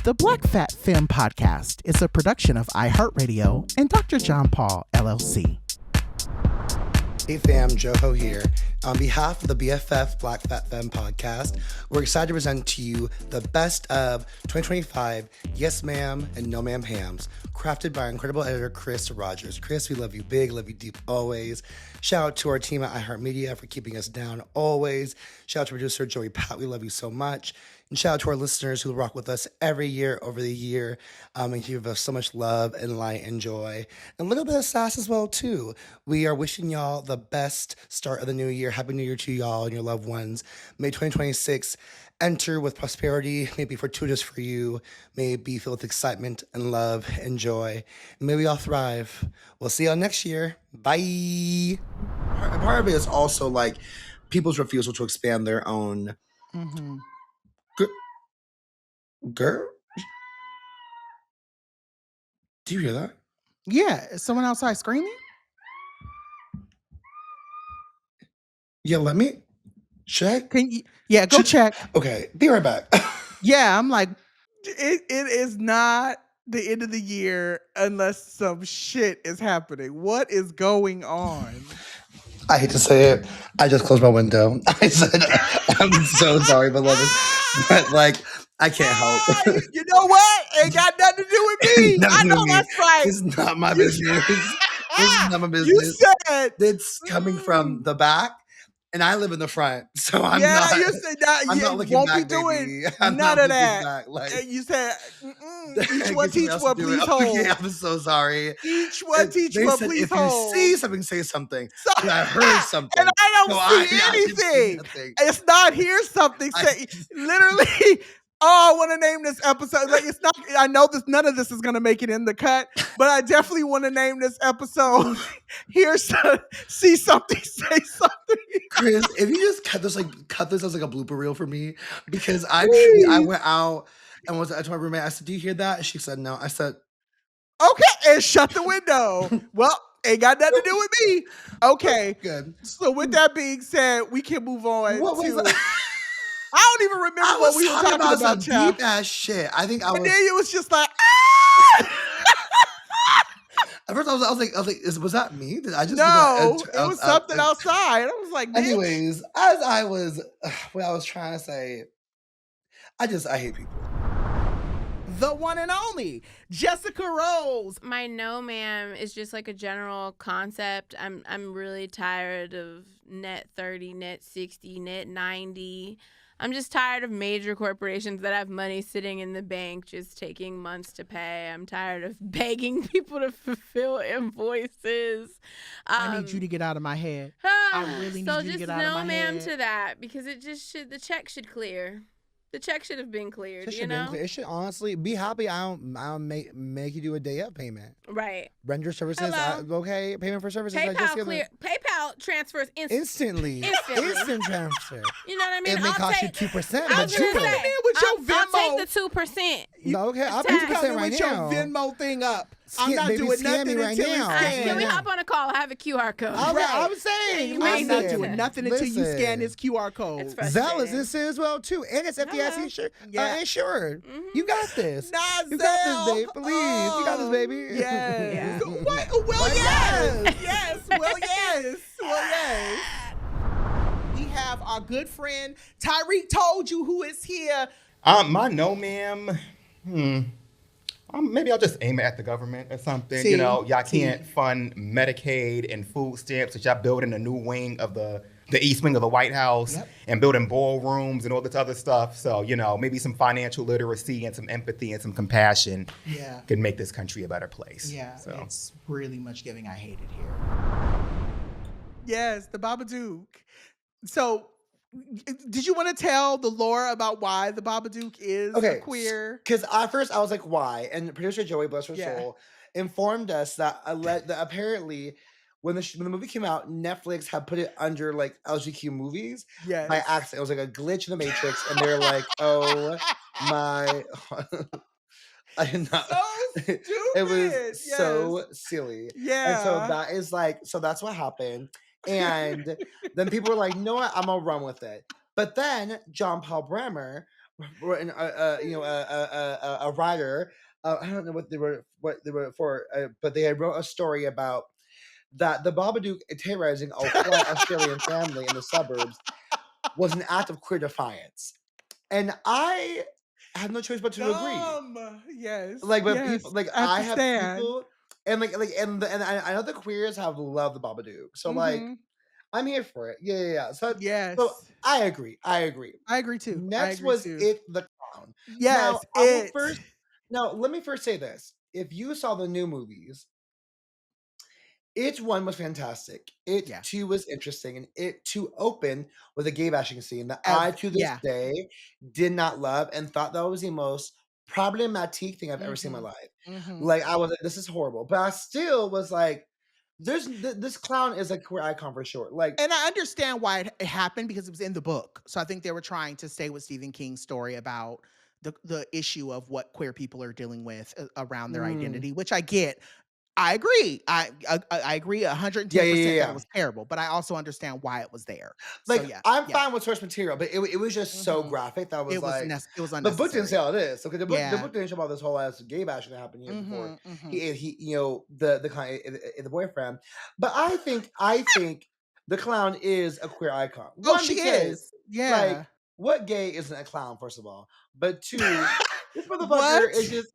The Black Fat Femme Podcast is a production of iHeartRadio and Dr. John Paul, LLC. Hey fam, Joho here. On behalf of the BFF Black Fat Femme Podcast, we're excited to present to you the best of 2025 Yes Ma'am and No Ma'am Pams, crafted by our incredible editor, Chris Rogers. Chris, we love you big, love you deep always. Shout out to our team at iHeartMedia for keeping us down always. Shout out to producer Joey Pat, we love you so much. And shout out to our listeners who rock with us every year over the year and give us so much love and light and joy. And a little bit of sass as well, too. We are wishing y'all the best start of the new year. Happy New Year to y'all and your loved ones. May 2026 enter with prosperity, may it be fortuitous for you, may it be filled with excitement and love and joy. And may we all thrive. We'll see y'all next year. Bye. Part of it is also like people's refusal to expand their own. Mm-hmm. Girl? Do you hear that? Yeah, is someone outside screaming? Yeah, let me check. Go check. Okay, be right back. Yeah, I'm like, it is not the end of the year unless some shit is happening. What is going on? I hate to say it. I just closed my window. I said, I'm so sorry, beloved. But, like, I can't help. You know what? Ain't got nothing to do with me. I know that's right. It's not my business. It's not my business. You said it's coming from the back, and I live in the front, so I'm not looking won't back, be doing baby. I'm none not of that. Back, like, and you said, each one teach one, please hold. Okay, I'm so sorry. Each one teach one, please hold. If you see something, say something. So, I heard something. And I don't see anything. It's not hear something. Say literally. Oh, I want to name this episode. Like it's not. I know this. None of this is gonna make it in the cut, but I definitely want to name this episode. See something, say something. Chris, if you just cut this as like a blooper reel for me, because I went out and I told my roommate. I said, "Do you hear that?" And she said, "No." I said, "Okay," and shut the window. Well, ain't got nothing to do with me. Okay, good. So with that being said, we can move on. What was that? I don't even remember what we were talking about. Some deep ass shit. I think and then it was just like, At first, I was like, was that me? Did I just no? It was something outside. I was like, bitch. Anyways, as I was, what I was trying to say, I hate people. The one and only Jessica Rose. My no ma'am is just like a general concept. I'm really tired of net 30, net 60, net 90. I'm just tired of major corporations that have money sitting in the bank just taking months to pay. I'm tired of begging people to fulfill invoices. I need you to get out of my head. I really need you to get out of my head. So just no ma'am to that because the check should clear. The check should have been cleared, you know? It should honestly be happy. I don't make you do a day up payment. Right. Render services. Okay. Payment for services. PayPal transfers instantly. Instant transfer. You know what I mean? It may cost you 2%, I'll but you take the 2%. Okay, I'll pay 2% right now. Your Venmo thing up. I'm not doing nothing right until now. Can we hop on a call? I have a QR code. I'm saying. I'm not doing nothing until you scan this QR code. Zelle is this as well too, and it's FDIC insured. Mm-hmm. You got this. You got this, babe. Please, you got this, baby. Yes. Well, yes. Well, yes. We have our good friend Tyreek told you who is here. My no ma'am. Maybe I'll just aim it at the government or something. Y'all can't fund Medicaid and food stamps, which y'all building a new wing of the East Wing of the White House and building ballrooms and all this other stuff. So, maybe some financial literacy and some empathy and some compassion can make this country a better place. Yeah, so. It's really much giving I hate it here. Yes, the Babadook. So, did you want to tell the lore about why the Babadook is queer? Because at first I was like, why? And producer Joey, bless her soul, informed us that apparently when the movie came out, Netflix had put it under like LGBTQ movies by accident. It was like a glitch in the Matrix, and they're like, "Oh my!" I did not. So stupid. It was so silly. Yeah. And so that's what happened. And then people were like, "No, I'm gonna run with it." But then John Paul Bremer a writer. I don't know what they were for, but they wrote a story about that the Babadook terrorizing a white Australian family in the suburbs was an act of queer defiance, and I have no choice but to agree. Yes, Like, but people, yes. like, I have I to have stand. people, and I know the queers have loved the Babadook, so like Mm-hmm. I'm here for it. Yeah, yeah, yeah. So Yes. I agree. I agree. I agree too. I Next agree was too. It the Clown. Now, Yes, I will it. first now let me first say this. If you saw the new movies, It 1 was fantastic. It Yeah. 2 was interesting, and It 2 opened with a gay bashing scene that I, As to this yeah. day, did not love and thought that was the most problematic thing I've ever seen in Mm-hmm. my life. Mm-hmm. Like, I was like, "This is horrible," but I still was like, this clown is a queer icon for sure." Like, And I understand why it happened because it was in the book. So I think they were trying to stay with Stephen King's story about the issue of what queer people are dealing with around their mm, identity, which I get. I agree. I agree yeah, yeah, yeah, 110% that it yeah. was terrible, but I also understand why it was there. So Like, yeah, I'm yeah. fine with source material, but it was just so Mhm. graphic that I was like, It was the book didn't say unnecessary. all this. Okay, the Yeah. book didn't show about this whole ass gay bashing that happened here before Mhm. Mhm. the kind the boyfriend. But I think the clown is a queer icon. Oh, One, she because is. like Yeah. what gay isn't a clown, first of all. But two, this motherfucker is What? just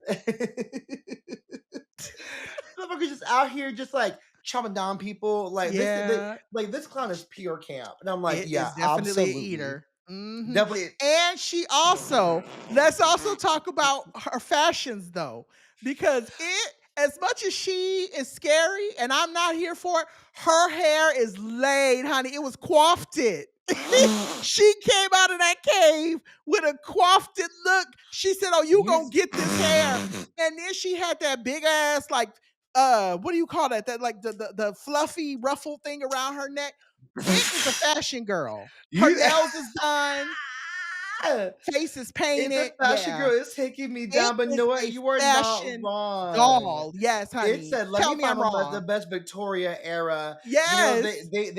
motherfucker's just out here just like chopping down people. Yeah. Like this clown is pure camp. And I'm like, It yeah, is definitely a absolutely. eater. Mhm. Definitely. And she also let's also talk about her fashions though, because it as much as she is scary and I'm not here for it, her hair is laid, honey. It was coiffed. She came out of that cave with a coiffed look. She said, "Oh, you You gonna get this hair?" And then she had that big ass like what do you call that? That like the fluffy ruffle thing around her neck. It is a fashion girl. Her you nails is done, face is It's a painted. fashion Yeah. girl. It's taking me It down, but is know what? a You are not fashion wrong. doll. Yes, It honey. said, "Let Tell me me I'm find the wrong. best Victoria era." Yes. They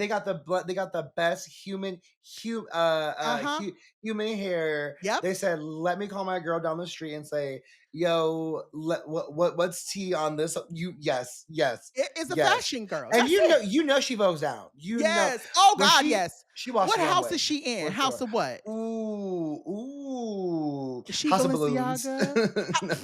got they got the best Uh-huh. human hair. Yep. They said, "Let me call my girl down the street and say, yo, what's tea on this?" You yes, yes, It is a yes, fashion girl. and That's it. you know she votes out. You know Yes. Oh when God, yes. she walks What the house is runway she in? for House sure. of what? Ooh, Is she House of Balloons. Balenciaga? No. No.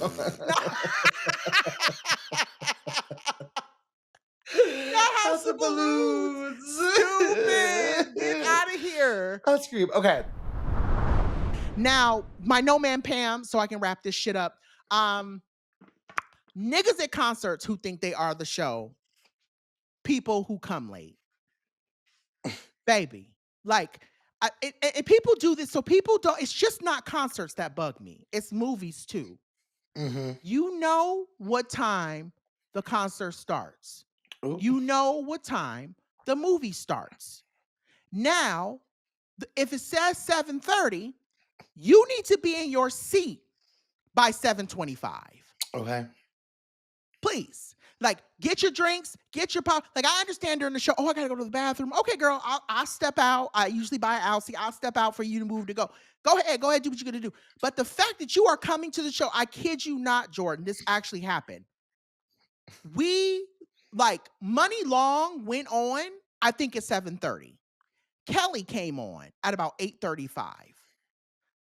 Not House House of of Balloons. Balloons. Stupid. Get out of here. I'll scream. Okay. Now, my no man Pam, so I can wrap this shit up. Um, Niggas at concerts who think they are the show, people who come late, baby. Like, and people do this, so people don't. It's just not concerts that bug me. It's movies too. Mm-hmm. You know what time the concert starts. Ooh. You know what time the movie starts. Now, if it says 7:30, you need to be in your seat by 7:25. Okay. Please. Like, get your drinks, get your pop. Like, I understand during the show, oh, I gotta go to the bathroom. Okay, girl, I'll step out. I usually buy an Alcee. I'll step out for you to move to go. Go ahead, do what you're gonna do. But the fact that you are coming to the show, I kid you not, Jordan, this actually happened. We like Money Long went on, I think at 7:30. Kelly came on at about 8:35.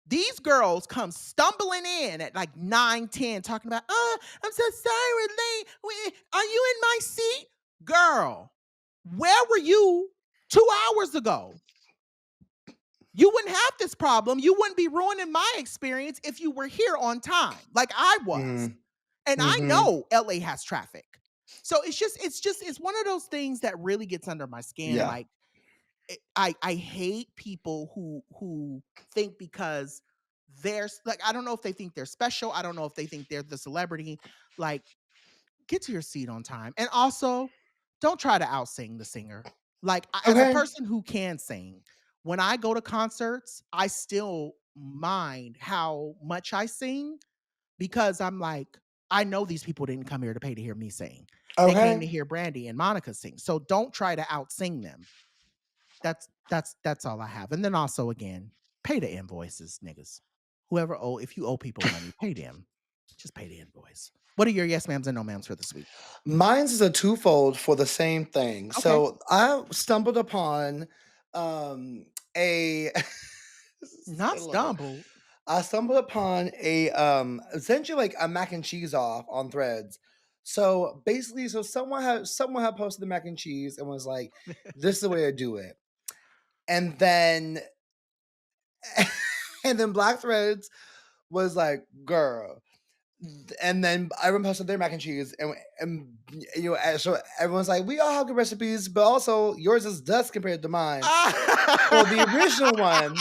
These girls come stumbling in at like 9:10, talking about, oh, I'm so sorry we're late. Are you in my seat? Girl, where were you 2 hours ago? You wouldn't have this problem. You wouldn't be ruining my experience if you were here on time, like I was. And I Mm-hmm. know LA has traffic. So it's one of those things that really gets under my skin. Yeah. Like, I hate people who think because there's like, I don't know if they think they're special. I don't know if they think they're the celebrity. Like, get to your seat on time. And also, don't try to outsing the singer. Like, as a Okay. person who can sing, when I go to concerts, I still mind how much I sing because I'm like, I know these people didn't come here to pay to hear me sing. They came to Okay. hear Brandy and Monica sing. So don't try to outsing them. That's all I have. And then also again, pay the invoices, niggas. whoever if you owe people money, pay them. Just pay the invoice. What are your yes ma'ams and no ma'ams for this week? Mine's is a twofold for the same thing. Okay. So I stumbled upon a Not I love it. stumble. I stumbled upon a essentially like a mac and cheese off on Threads. So basically, so someone had posted the mac and cheese and was like, "This is the way to do it," and then Black Threads was like, "Girl." And then everyone posted their mac and cheese, and you know, so everyone's like, "We all have good recipes, but also yours is dust compared to mine." Well, the original one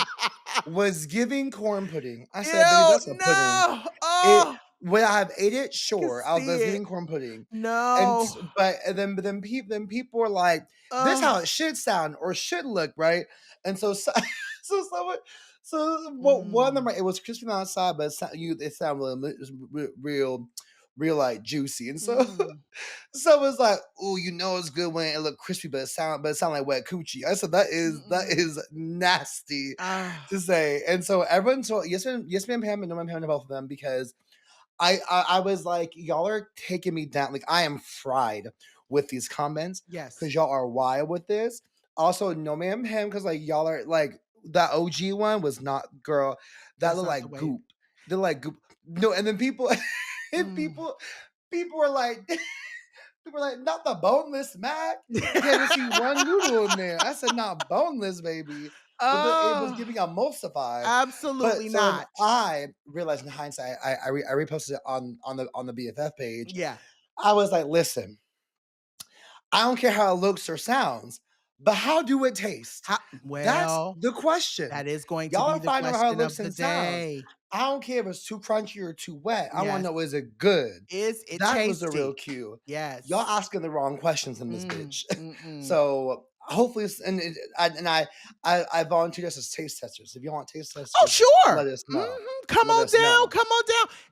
was giving corn pudding. I said, "Baby, Ew, that's a pudding." no. Oh, Would I have ate it? I can Sure, I see was it. giving corn pudding, No. then people were like, "This how it should sound or should look, right?" And so someone. So one of them, right, it was crispy on the outside, but it sounded real like juicy, and so so it was like, oh, it's good when it looked crispy, but it sound like wet coochie. I said that is nasty to say, and so everyone told yes ma'am Pam and no ma'am Pam to both of them because I was like, y'all are taking me down. Like I am fried with these comments. Yes. Because y'all are wild with this. Also, no ma'am Pam, because like y'all are like that OG one was not girl. That looked like goop. They're like goop. No, and then people and people were like people were like, not the boneless mac. You can't see one noodle in there. I said, not boneless, baby. It was giving emulsified. Absolutely But so not. I realized in hindsight, I reposted it on the BFF page. Yeah. I was like, listen, I don't care how it looks or sounds, but how do it taste? That's the question. That is going Y'all to be are the finding out how it question of looks the and sounds. day. I don't care if it's too crunchy or too wet. I want Yes. to know, is it good? Is it That tasty? was the real cue. Yes. Y'all asking the wrong questions in this bitch. So hopefully, I volunteered us as taste testers. If you want taste testers, oh sure, let us know. Come on down.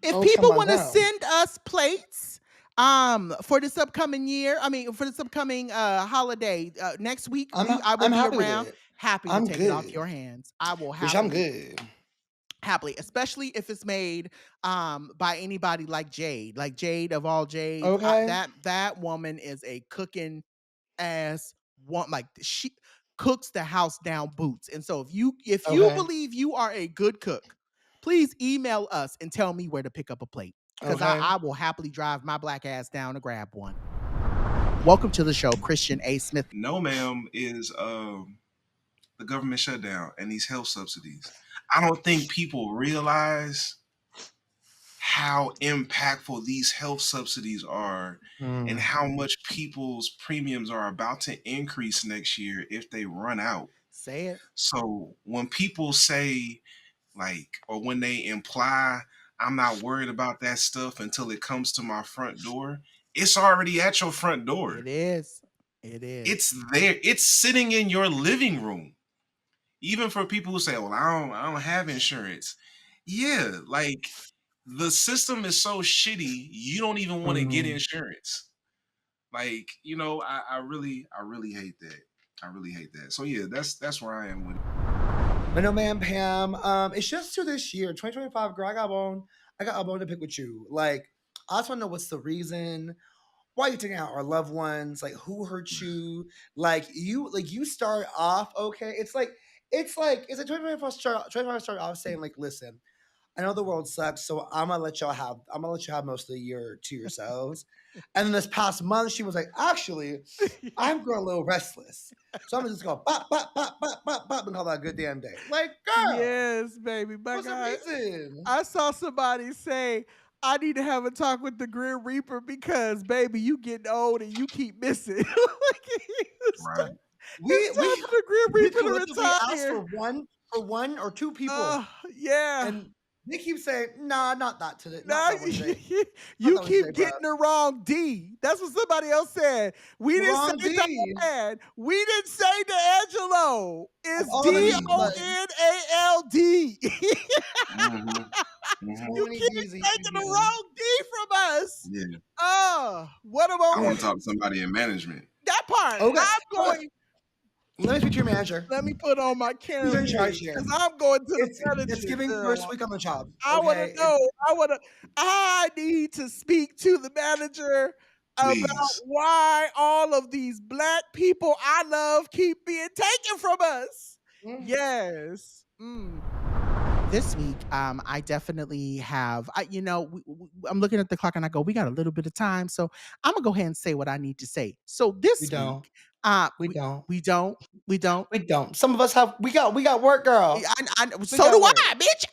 If people want to send us plates, for this upcoming year, for this upcoming holiday, next week, I will be around. Happy to take it off your hands. I will happily. I'm good. Happily, especially if it's made by anybody like Jade of all Jade. Okay. That woman is a cooking ass one. Like she cooks the house down boots. And so if you believe you are a good cook, please email us and tell me where to pick up a plate. Because I will happily drive my black ass down to grab one. Welcome to the show, Christian A. Smith. No, ma'am, is the government shutdown and these health subsidies. I don't think people realize how impactful these health subsidies are and how much people's premiums are about to increase next year if they run out. Say it. So when people say, like, or when they imply, I'm not worried about that stuff until it comes to my front door, it's already at your front door. It is. It's there. It's sitting in your living room. Even for people who say, well, I don't have insurance. Yeah, like the system is so shitty, you don't even want to get insurance. Like, I really hate that. I really hate that. So yeah, that's where I am with it. But no, ma'am, Pam. It's just to this year, 2025, girl. I got a bone to pick with you. Like, I just want to know what's the reason. Why are you taking out our loved ones? Like, who hurt you? You start off okay. It's like 2025 start off saying like, listen, I know the world sucks, so I'm gonna let y'all have most of the year to yourselves. And then this past month, she was like, actually, I'm growing a little restless, so I'm just gonna bop bop bop bop bop bop and call that a good damn day. Like, girl, yes, baby. My what's God. the reason? I saw somebody say, I need to have a talk with the Grim Reaper because, baby, you getting old and you keep missing. Right. The Grim Reaper to retire. For one or two people. Yeah. And they keep saying, nah, not that today. You keep getting the wrong D. That's what somebody else said. We didn't say Diane. We didn't say D'Angelo. It's DONALD. You keep taking the wrong D from us. Yeah. Oh, what about? I want to talk to somebody in management. That part. Okay. I'm going. Let me speak to your manager. Let me put on my Who's Karen in charge wig here? because I'm going to the It's manager, giving first girl. week on the job. I want to Okay. know. I need to speak to the manager about Please. why all of these black people I love keep being taken from us. Yes. This week, I definitely have. I'm looking at the clock and I go, we got a little bit of time, so I'm gonna go ahead and say what I need to say. So We this don't. week, We don't. we don't, we don't. We don't. Some of us have. We got work, girl. So got do work. I, bitch.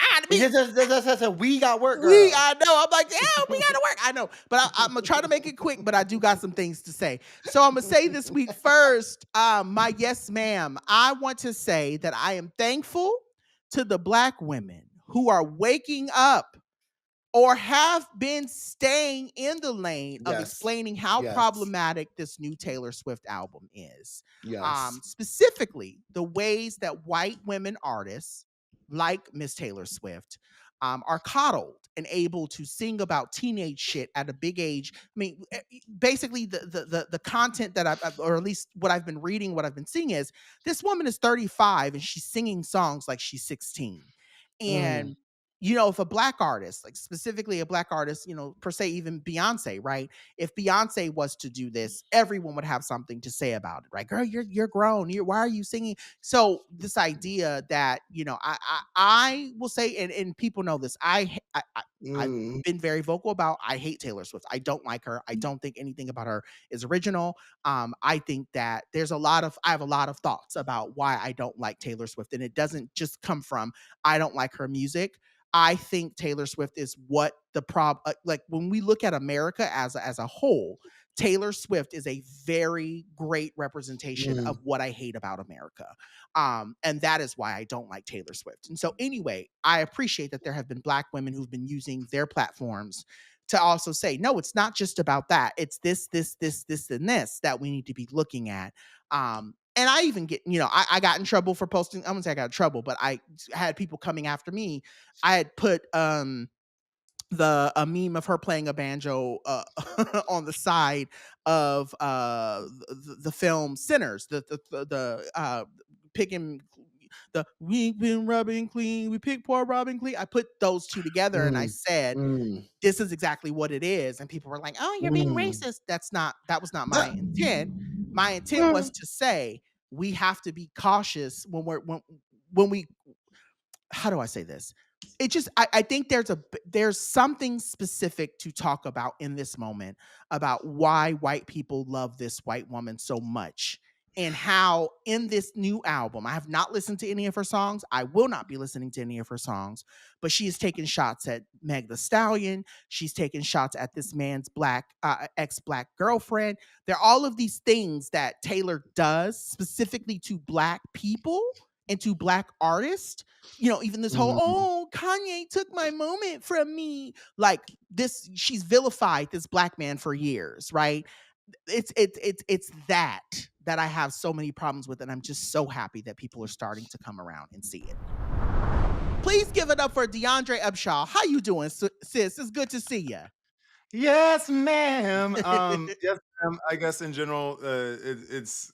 We got work, girl. I know. I'm like, yeah, we gotta work. I know, but I'm gonna try to make it quick. But I do got some things to say. So I'm gonna say this week first. My yes, ma'am. I want to say that I am thankful to the black women who are waking up or have been staying in the lane of Yes. explaining how Yes. problematic this new Taylor Swift album is. Yes. Specifically, the ways that white women artists like Miss Taylor Swift are coddled and able to sing about teenage shit at a big age. I mean, basically, the content that or at least what I've been reading, what I've been seeing is this woman is 35 and she's singing songs like she's 16. And if a black artist, like specifically a black artist, per se, even Beyonce, right? If Beyonce was to do this, everyone would have something to say about it, right? Girl, you're grown. Why are you singing? So this idea that, I will say, and people know this, I've been very vocal about, I hate Taylor Swift. I don't like her. I don't think anything about her is original. I think that I have a lot of thoughts about why I don't like Taylor Swift. And it doesn't just come from, I don't like her music. I think Taylor Swift is what the problem, like when we look at America as a whole, Taylor Swift is a very great representation of what I hate about America. And that is why I don't like Taylor Swift. And so anyway, I appreciate that there have been black women who've been using their platforms to also say, no, it's not just about that. It's this, and this that we need to be looking at. And I even get, I got in trouble for posting. I'm gonna say I got in trouble, but I had people coming after me. I had put a meme of her playing a banjo on the side of the film Sinners, the picking the we've been rubbing clean, we pick poor Robin clean. I put those two together and I said, this is exactly what it is. And people were like, oh, you're being racist. That was not my intent. My intent was to say we have to be cautious when we how do I say this? It just I think there's something specific to talk about in this moment about why white people love this white woman so much and how in this new album, I have not listened to any of her songs. I will not be listening to any of her songs, but she is taking shots at Meg the Stallion. She's taking shots at this man's ex-black girlfriend. There are all of these things that Taylor does specifically to black people and to black artists. Even this whole, oh, Kanye took my moment from me. Like this, she's vilified this black man for years, right? It's that I have so many problems with, and I'm just so happy that people are starting to come around and see it. Please give it up for DeAndre Upshaw. How you doing, sis? It's good to see you. Yes, ma'am. Yes, ma'am. I guess in general, it's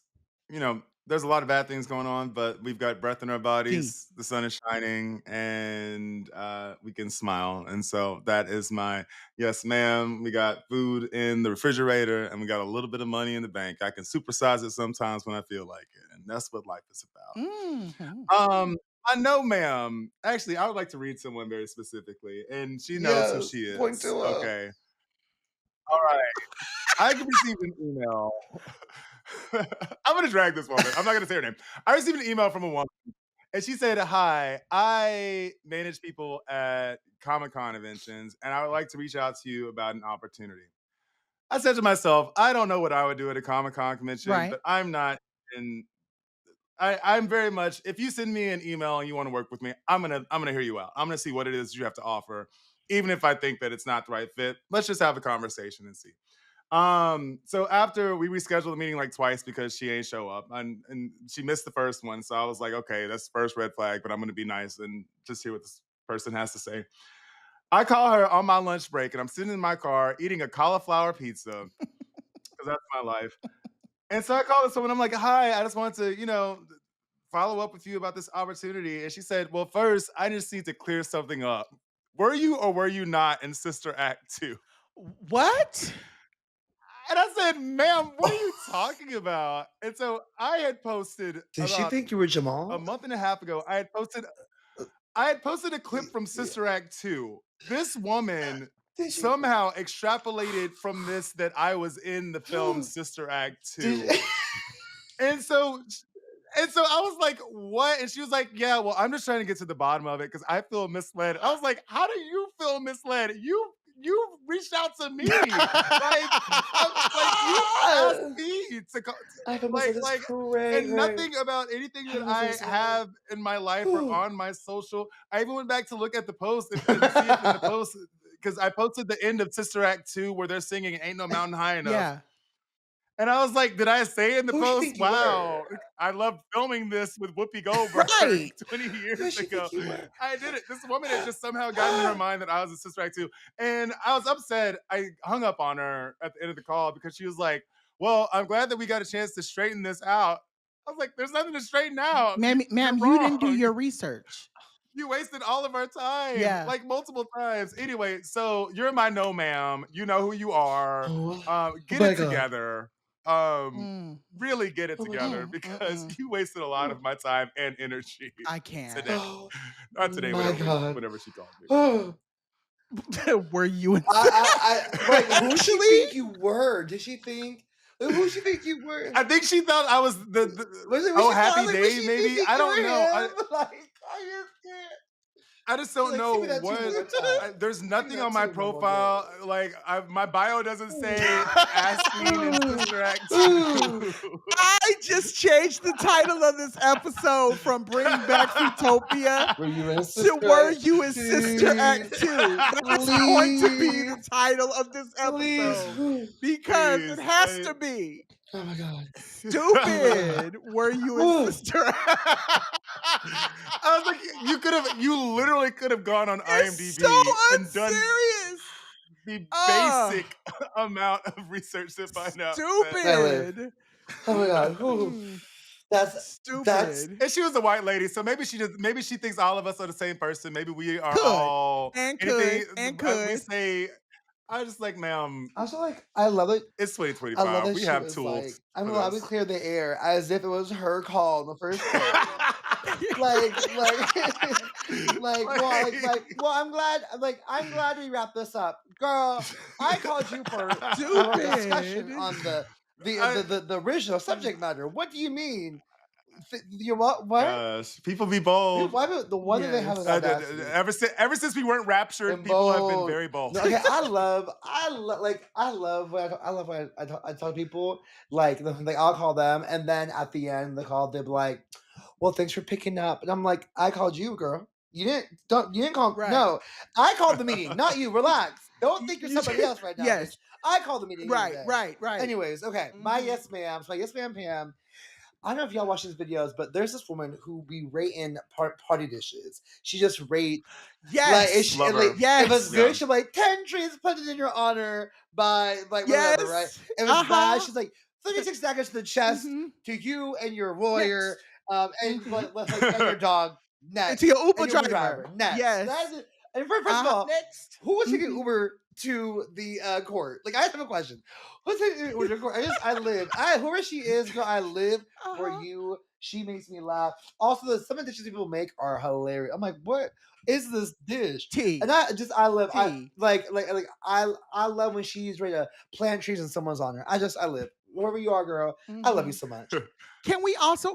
there's a lot of bad things going on, but we've got breath in our bodies. The sun is shining, and we can smile. And so that is my yes, ma'am. We got food in the refrigerator, and we got a little bit of money in the bank. I can supersize it sometimes when I feel like it, and that's what life is about. I know, ma'am. Actually, I would like to read someone very specifically, and she knows who she is. Point to okay. All right. I received an email. I'm going to drag this woman. I'm not going to say her name. I received an email from a woman, and she said, hi, I manage people at Comic-Con conventions, and I would like to reach out to you about an opportunity. I said to myself, I don't know what I would do at a Comic-Con convention, Right. but I'm not in... I'm very much, if you send me an email and you want to work with me, I'm gonna hear you out. I'm gonna see what it is you have to offer, even if I think that it's not the right fit. Let's just have a conversation and see. So after we rescheduled the meeting like twice because she ain't show up, and she missed the first one, so I was like, okay, that's the first red flag, but I'm gonna be nice and just hear what this person has to say. I call her on my lunch break, and I'm sitting in my car eating a cauliflower pizza because that's my life. And so I called this woman. I'm like, hi, I just wanted to, follow up with you about this opportunity. And she said, well, first, I just need to clear something up. Were you or were you not in Sister Act 2? What? And I said, ma'am, what are you talking about? And so I had posted Did she about think you were a Jamal? month and a half ago, I had posted a clip from Sister Act 2. This woman Did she? somehow extrapolated from this that I was in the film Sister Act 2. And so I was like, what? And she was like, yeah, well, I'm just trying to get to the bottom of it because I feel misled. I was like, how do you feel misled? You reached out to me. Like you asked me to go and nothing about anything that I have in my life or on my social. I even went back to look at the post and see if in the post because I posted the end of Sister Act 2 where they're singing Ain't No Mountain High Enough. Yeah. And I was like, did I say in the Who do you post, think you wow, were? I love filming this with Whoopi Goldberg Right. 20 Who years does she ago. think you were? I did it. This woman had just somehow gotten in her mind that I was a Sister Act 2. And I was upset. I hung up on her at the end of the call because she was like, well, I'm glad that we got a chance to straighten this out. I was like, there's nothing to straighten out. Ma'am, You're you didn't do wrong. your research. You wasted all of our time, Yeah. like multiple times. Anyway, so you're my no, ma'am. You know who you are. Get it together. Really get it together because you wasted a lot of my time and energy. I can't. Today. Not today, whenever she called me. Were you in Wait, who she think you were? Did she think? Who she think you were? I think she thought I was Happy Day, maybe. I don't know. I just don't know what. There's nothing on my profile. Like my bio doesn't say Asking and Sister Act 2. I just changed the title of this episode from Bringing Back Zootopia to Were You in Sister Act 2. That's going to be the title of this episode because it has to be. Oh my God. Stupid. Were you in Sister Act? I was like, you literally could have gone on IMDb and done the basic amount of research to find out. Stupid. Oh my God. That's stupid. And she was a white lady, so maybe she thinks all of us are the same person. Maybe we are all could. We say. I just like, ma'am. Also, like, I love it. It's 2025. We have tools. Like, I'm glad we cleared the air as if it was her call in the first place. Well, I'm glad we wrapped this up, girl. I called you for a discussion on the original subject matter. What do you mean? You what? Gosh, people be bold. The one that they have is audacity. Ever since we weren't raptured, people have been very bold. Okay, I love when I tell people like I'll call them, and then at the end of the call they'll be like, "Well, thanks for picking up," and I'm like, "I called you, girl. You didn't call. Right. No, I called the meeting, not you. Relax. Don't think you're somebody else right now. Yes, I called the meeting. Right. Anyways, okay, my yes ma'am. So my yes ma'am Pam. I don't know if y'all watch these videos, but there's this woman who be rating party dishes. She just rate. Yes. It was good. She's like 10 trees planted in your honor by whatever, right? It was bad. She's like 36 daggers to the chest to you and your lawyer, and your dog. Next. To your Uber driver. Next. Yes. And first of all, next, who was taking Uber to the court? Like, I have a question. Who's taking Uber to court? Whoever she is, girl, I live for you. She makes me laugh. Also, some of the dishes people make are hilarious. I'm like, what is this dish? Tea. And I love when she's ready to plant trees in someone's honor. I live. Wherever you are, girl, I love you so much. Can we also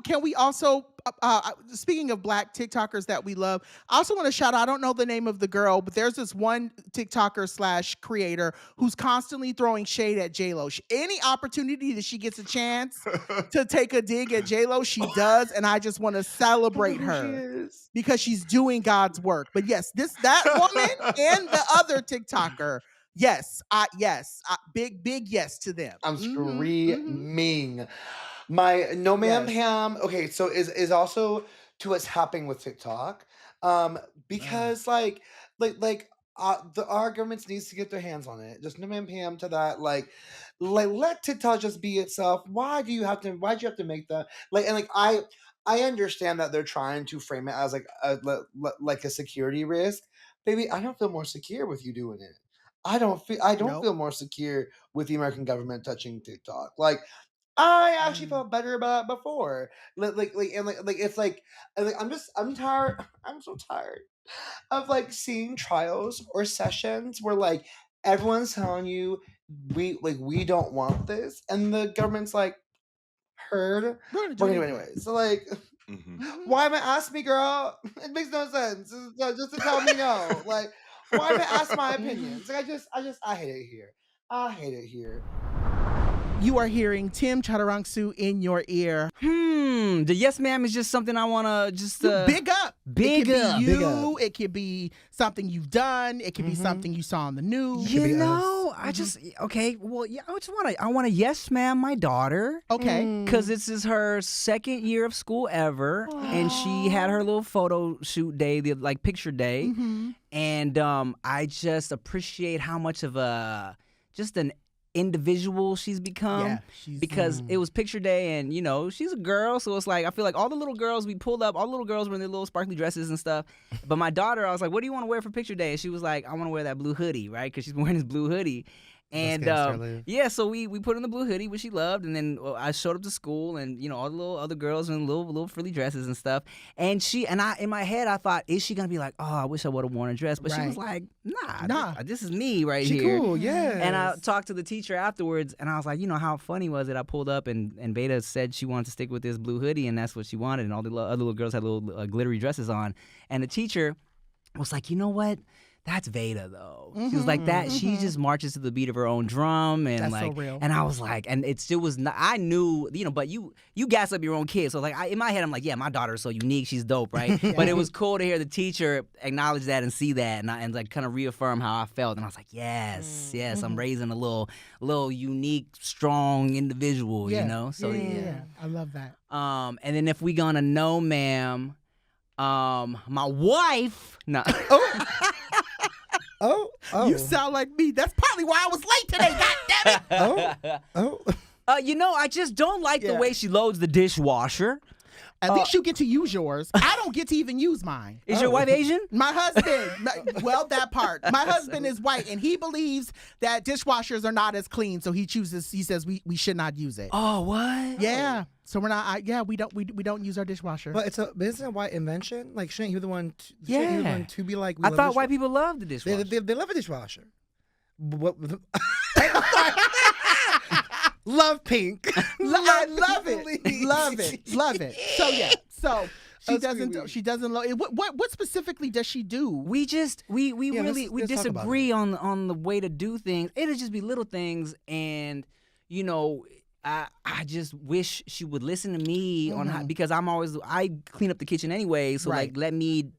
speaking of Black TikTokers that we love, I also want to shout out, I don't know the name of the girl, but there's this one TikToker / creator who's constantly throwing shade at J-Lo. Any opportunity that she gets a chance to take a dig at J-Lo, she does, and I just want to celebrate her because she's doing God's work. But yes, that woman and the other TikToker, big yes to them. I'm screaming. My no ma'am Pam. Okay, so is also to what's happening with TikTok, because like our governments needs to get their hands on it. Just no Ma'am Pam to that. Like let TikTok just be itself. Why do you have to? Why do you have to make that? I understand that they're trying to frame it as like a security risk. Baby, I don't feel more secure with you doing it. I don't feel more secure with the American government touching TikTok. Like I actually felt better about it before. I'm tired. I'm so tired of like seeing trials or sessions where like everyone's telling you we don't want this, and the government's like heard we're gonna do it anyway. So like, why am I ask me, girl? It makes no sense. Just to tell me no. Like, why am I ask my opinions? Like, I hate it here. I hate it here. You are hearing Tim Chaturangsu in your ear. The yes ma'am is just something I want to just big up. Big it up. Be you. It could be something you've done. It could be something you saw on the news. You know, I just okay. Well, yeah, I want to yes ma'am my daughter. Okay, because this is her second year of school ever, and she had her little photo shoot day, the like picture day, and I just appreciate how much of just an individual she's become, because it was picture day, and you know she's a girl, so it's like I feel like all the little girls we pulled up, all the little girls were in their little sparkly dresses and stuff, but my daughter, I was like, what do you want to wear for picture day? And she was like, I want to wear that blue hoodie, right? Because she's been wearing this blue hoodie. And yeah, so we put on the blue hoodie, which she loved, and then I showed up to school, and you know all the little other girls in little frilly dresses and stuff. And I in my head I thought, is she gonna be like, oh, I wish I would have worn a dress? But she was like, nah, this is me right here. She cool, yeah. And I talked to the teacher afterwards, and I was like, you know how funny was it? I pulled up, and Veda said she wanted to stick with this blue hoodie, and that's what she wanted, and all the other little girls had little glittery dresses on, and the teacher was like, you know what? That's Veda though. She was like that. She just marches to the beat of her own drum, and that's like, so real. and I was like, and it still was not. I knew, you know, but you gas up your own kids. So like, in my head, I'm like, yeah, my daughter's so unique. She's dope, right? But it was cool to hear the teacher acknowledge that and see that, and like kind of reaffirm how I felt. And I was like, yes, I'm raising a little unique, strong individual, you know. So yeah, I love that. And then if we gonna know, ma'am, my wife, no. Oh. You sound like me. That's partly why I was late today. God damn it. You know, I just don't like the way she loads the dishwasher. At least you get to use yours. I don't get to even use mine. Is your wife Asian? My husband, well, that part. My husband is white, and he believes that dishwashers are not as clean, so he says we should not use it. Oh, what? Yeah. So we're not. We don't use our dishwasher. But isn't it a white invention? Like, shouldn't he be the one? To be like? I thought white people love the dishwasher. They love a dishwasher. What? Love pink. I love it. Love it. So yeah. So she doesn't love it. What specifically does she do? We disagree on the way to do things. It'll just be little things, and you know, I just wish she would listen to me on how, because I clean up the kitchen anyway, so like let me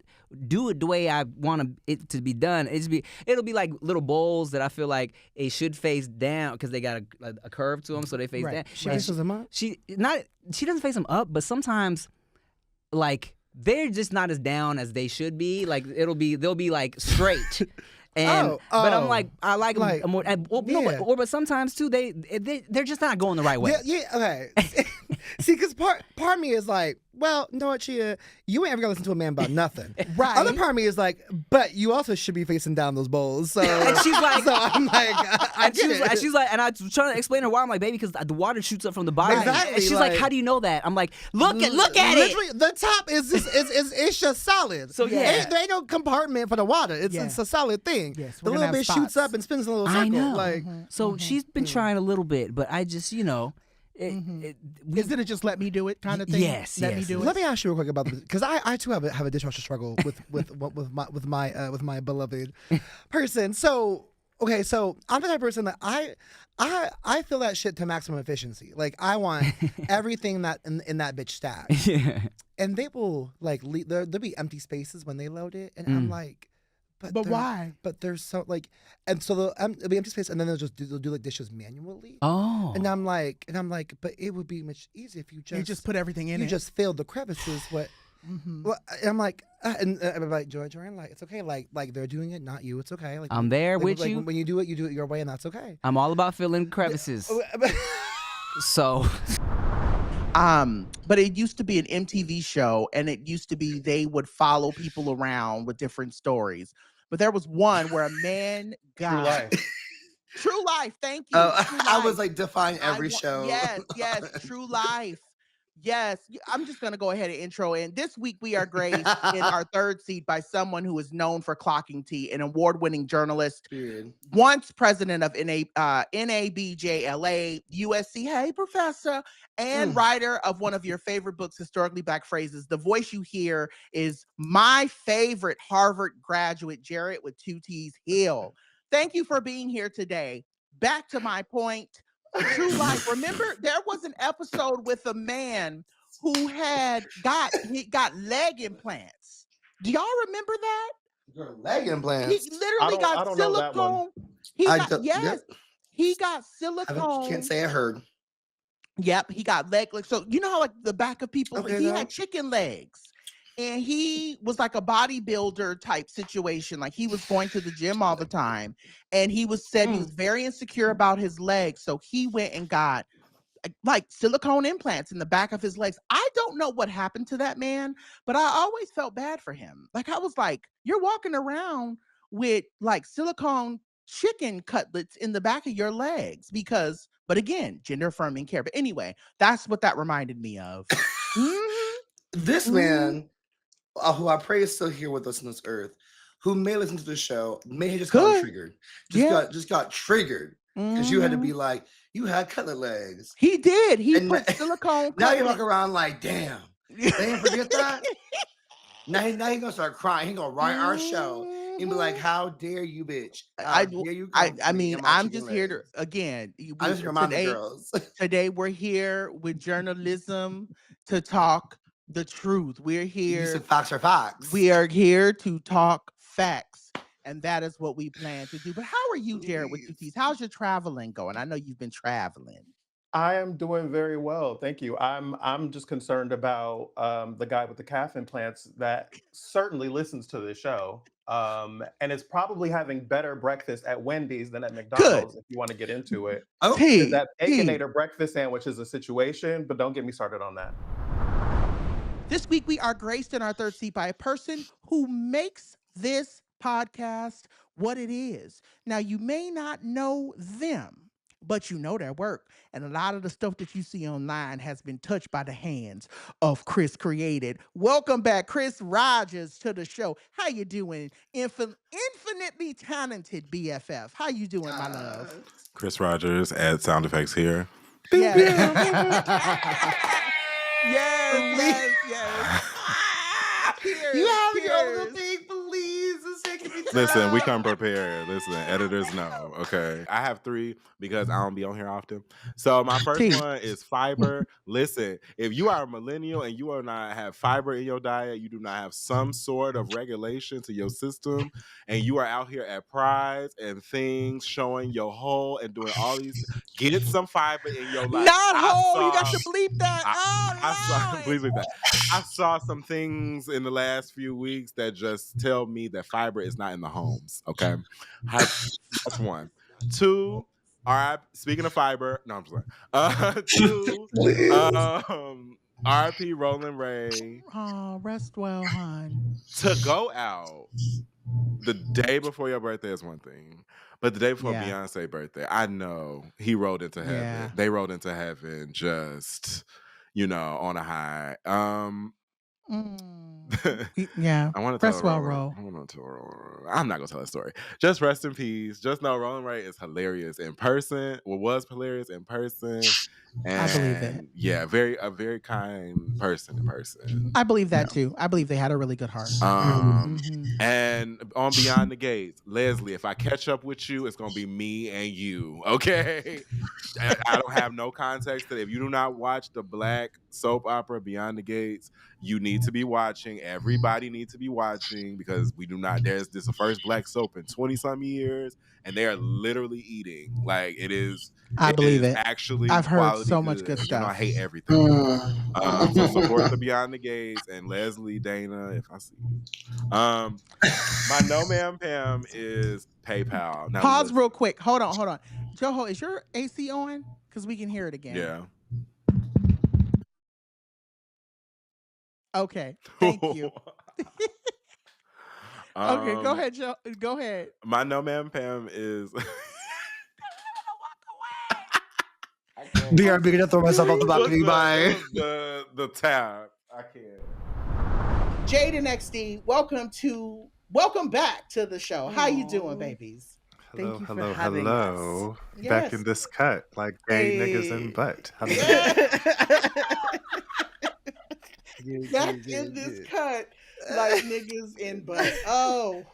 do it the way I want it to be done. It'll be like little bowls that I feel like it should face down because they got a curve to them, so they face down. She faces them up. She doesn't face them up, but sometimes like they're just not as down as they should be. Like they'll be like straight. And but I'm like I like them more. But sometimes too they're just not going the right way. Okay. See, because part of me is like, well, you know what, Chia, you ain't ever gonna listen to a man about nothing. Right. Other part of me is like, but you also should be facing down those bowls. So and she's like, so I'm like, she's like, and I was trying to explain to her why. I'm like, baby, because the water shoots up from the bottom. Exactly, and she's like, how do you know that? I'm like, look at literally, it. the top is just it's just solid. So yeah, there ain't no compartment for the water. It's a solid thing. Yes, the little bit shoots up and spins in a little circle. I know. Like, so she's been trying a little bit, but I just, you know. Isn't it just let me do it kind of thing? Yes, let me do it. Let me ask you real quick about this, because I too have a dishwasher struggle with my beloved person. So okay, so I'm the type of person that I feel that shit to maximum efficiency. Like I want everything that in that bitch stack. Yeah. And they will like there'll be empty spaces when they load it, and I'm like. But why? But there's so like, and so there'll be empty space, and then they'll do like dishes manually. Oh. And I'm like, but it would be much easier if you just put everything in it. You just filled the crevices Well, I'm like, and I'm like, Joanne, like, it's okay. Like they're doing it, not you. It's okay. Like I'm there with like, you. When you do it your way, and that's okay. I'm all about filling crevices. So. But it used to be an MTV show, and it used to be they would follow people around with different stories. But there was one where a man got True Life. Thank you. True I Life. was like defying every show. Yes, True Life. Yes, I'm just gonna go ahead and intro in. This week we are graced in our third seat by someone who is known for clocking tea, an award-winning journalist, Period. once president of NABJLA, USC, hey professor, and writer of one of your favorite books, Historically Black Phrases. The voice you hear is my favorite Harvard graduate, Jarrett with 2 T's Hill. Thank you for being here today. Back to my point. True Life. Remember, there was an episode with a man who got leg implants. Do y'all remember that? Your leg implants. He literally got silicone. He got silicone. Can't say I heard. Yep, he got leg. So you know how like the back of people, Okay, he had chicken legs. And he was like a bodybuilder type situation. Like he was going to the gym all the time. And he said he was very insecure about his legs. So he went and got like silicone implants in the back of his legs. I don't know what happened to that man, but I always felt bad for him. Like I was like, you're walking around with like silicone chicken cutlets in the back of your legs but again, gender affirming care. But anyway, that's what that reminded me of. This man, who I pray is still here with us on this earth, who may listen to the show, may have just gotten triggered. Just got triggered. Because you had to be like, you had cutlet legs. He did. He put silicone. Now you walk around like, damn. They didn't forget that? Now he's gonna start crying. He's gonna write our show and be like, how dare you, bitch? I mean, I'm just here to, again, I just remind the girls. Today we're here with journalism to talk the truth. We're here. Facts are facts. We are here to talk facts. And that is what we plan to do. But how are you, Jared, with 2 T's? How's your traveling going? I know you've been traveling. I am doing very well, thank you. I'm just concerned about the guy with the calf implants that certainly listens to this show, and is probably having better breakfast at Wendy's than at McDonald's. If you want to get into it, that Baconator breakfast sandwich is a situation, but don't get me started on that. This week we are graced in our third seat by a person who makes this podcast what it is. Now, you may not know them, but you know their work. And a lot of the stuff that you see online has been touched by the hands of Chris Created. Welcome back, Chris Rogers, to the show. How you doing? Infinitely talented BFF. How you doing, my love? Chris Rogers, add sound effects here. Yes. You have your little thing, please. Listen, we come prepared. Listen, editors know, okay? I have 3 because I don't be on here often. So my first one is fiber. Listen, if you are a millennial and you do not have fiber in your diet, you do not have some sort of regulation to your system, and you are out here at prides and things showing your hole and doing all these, get some fiber in your life. Not hole, you got to bleep that. Please bleep that. I saw some things in the last few weeks that just tell me that fiber is not in the homes. Okay, that's 1. 2. All right. Speaking of fiber, no, I'm just like 2. R.I.P. Roland Ray. Oh, rest well, hon. To go out the day before your birthday is one thing, but the day before Beyonce's birthday, I know he rode into heaven. Yeah. They rode into heaven just, on a high. Yeah. I want to rest well, Ro. I'm not gonna tell a story. Just rest in peace. Just know Roland Ray is hilarious in person. Was hilarious in person. And I believe it. Yeah, a very kind person in person. I believe that too. I believe they had a really good heart. And on Beyond the Gates, Leslie, if I catch up with you, it's gonna be me and you. Okay. I don't have no context that if you do not watch the Black soap opera Beyond the Gates, you need need to be watching. Everybody needs to be watching because we do not. There's this the first black soap in 20-some years, and they are literally eating. Like it is. I It believe is it. actually I've heard quality so much good good. You know, I stuff. hate everything. So support the Beyond the Gates and Leslie, Dana, if I see you. My no ma'am Pam is PayPal. Now Pause listen. real quick. Hold on. Joho, is your AC on? Because we can hear it again. Yeah. Okay. Thank you. Okay, go ahead, Joe. Go ahead. My no ma'am Pam is. BRB gonna throw myself off the balcony. Bye. The tab. I can't. Jade and XD, welcome back to the show. How you doing, babies? Thank you for having us. Back in this cut, like gay niggas in butt. Back in this cut, like niggas in butt. Oh,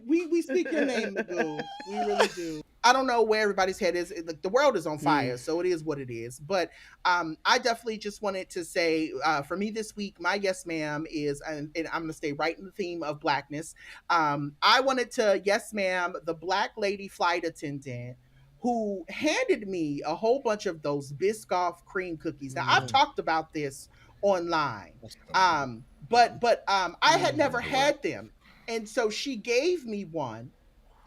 we speak your name, Magoo. We really do. I don't know where everybody's head is. Like the world is on fire, so it is what it is. But I definitely just wanted to say, for me this week, my yes ma'am is, and I'm gonna stay right in the theme of blackness. I wanted to yes ma'am the black lady flight attendant who handed me a whole bunch of those Biscoff cream cookies. Now I've talked about this online, but I had never had them, and so she gave me one.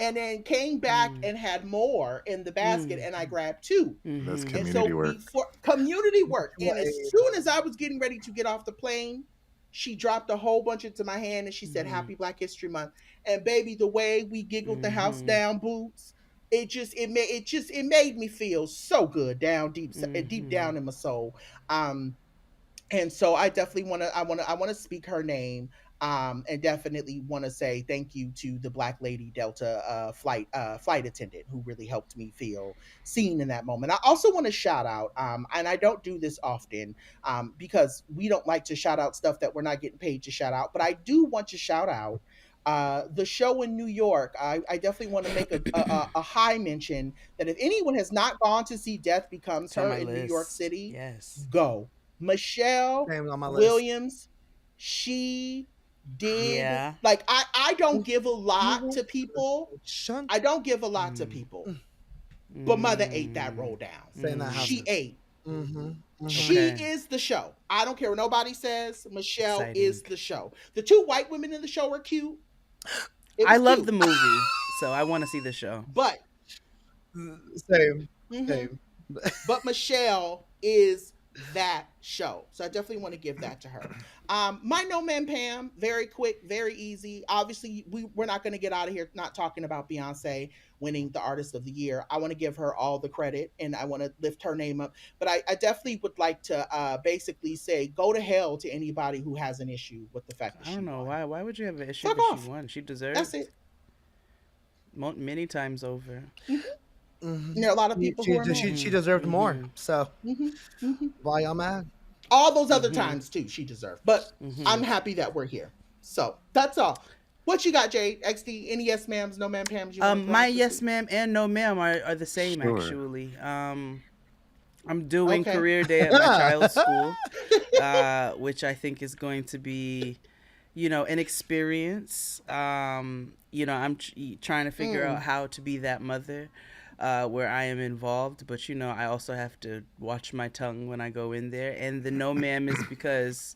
And then came back and had more in the basket, and I grabbed two. That's And community so work. community work. And as soon as I was getting ready to get off the plane, she dropped a whole bunch into my hand and she said, "Happy Black History Month." And baby, the way we giggled the house down, Boots, it made me feel so good down deep down in my soul. And so I definitely want to speak her name, and definitely want to say thank you to the Black Lady Delta flight attendant who really helped me feel seen in that moment. I also want to shout out, and I don't do this often, because we don't like to shout out stuff that we're not getting paid to shout out, but I do want to shout out the show in New York. I definitely want to make a high mention that if anyone has not gone to see Death Becomes Her in New York City, go. Michelle Williams, she did like I don't give a lot to people. I don't give a lot to people. But Mother ate that roll down. She ate. She is the show. I don't care what nobody says. Michelle is the show. The two white women in the show are cute. I love the movie, so I want to see the show. But Same. But Michelle is that show. So I definitely want to give that to her. My no man Pam, very quick, very easy. Obviously, we're not going to get out of here not talking about Beyonce winning the Artist of the Year. I want to give her all the credit and I want to lift her name up. But I definitely would like to basically say go to hell to anybody who has an issue with the fact that I don't know won. why would you have an issue Fuck that off. she won? She deserves. That's it. Many times over. There are a lot of people who are mad. She deserved more. So why y'all mad? All those other times too, she deserved. But I'm happy that we're here. So that's all. What you got, Jade? XD? Any yes ma'ams, no ma'am Pams? My yes ma'am and no ma'am are the same actually. I'm doing career day at my child's school, which I think is going to be, an experience. I'm trying to figure out how to be that mother. Where I am involved, but I also have to watch my tongue when I go in there. And the no ma'am is because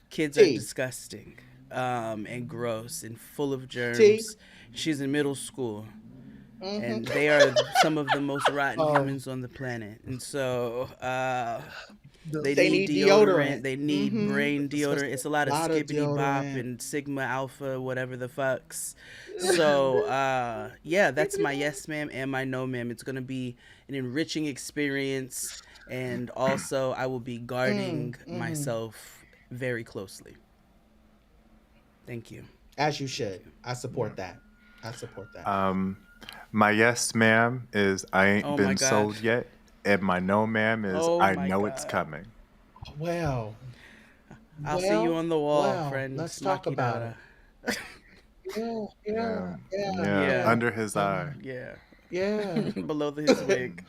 kids are disgusting, and gross and full of germs. She's in middle school, and they are some of the most rotten humans on the planet. And so they need deodorant. They need brain deodorant. It's a lot of skibbity bop and Sigma Alpha, whatever the fucks. So, that's my yes ma'am and my no ma'am. It's going to be an enriching experience. And also, I will be guarding myself very closely. Thank you. As you should. I support that. My yes ma'am is I ain't been sold yet. And my no ma'am is I know it's coming. Well, I'll see you on the wall, friend. Let's talk about it. Yeah. Under his eye. Yeah. Yeah. Below his wig.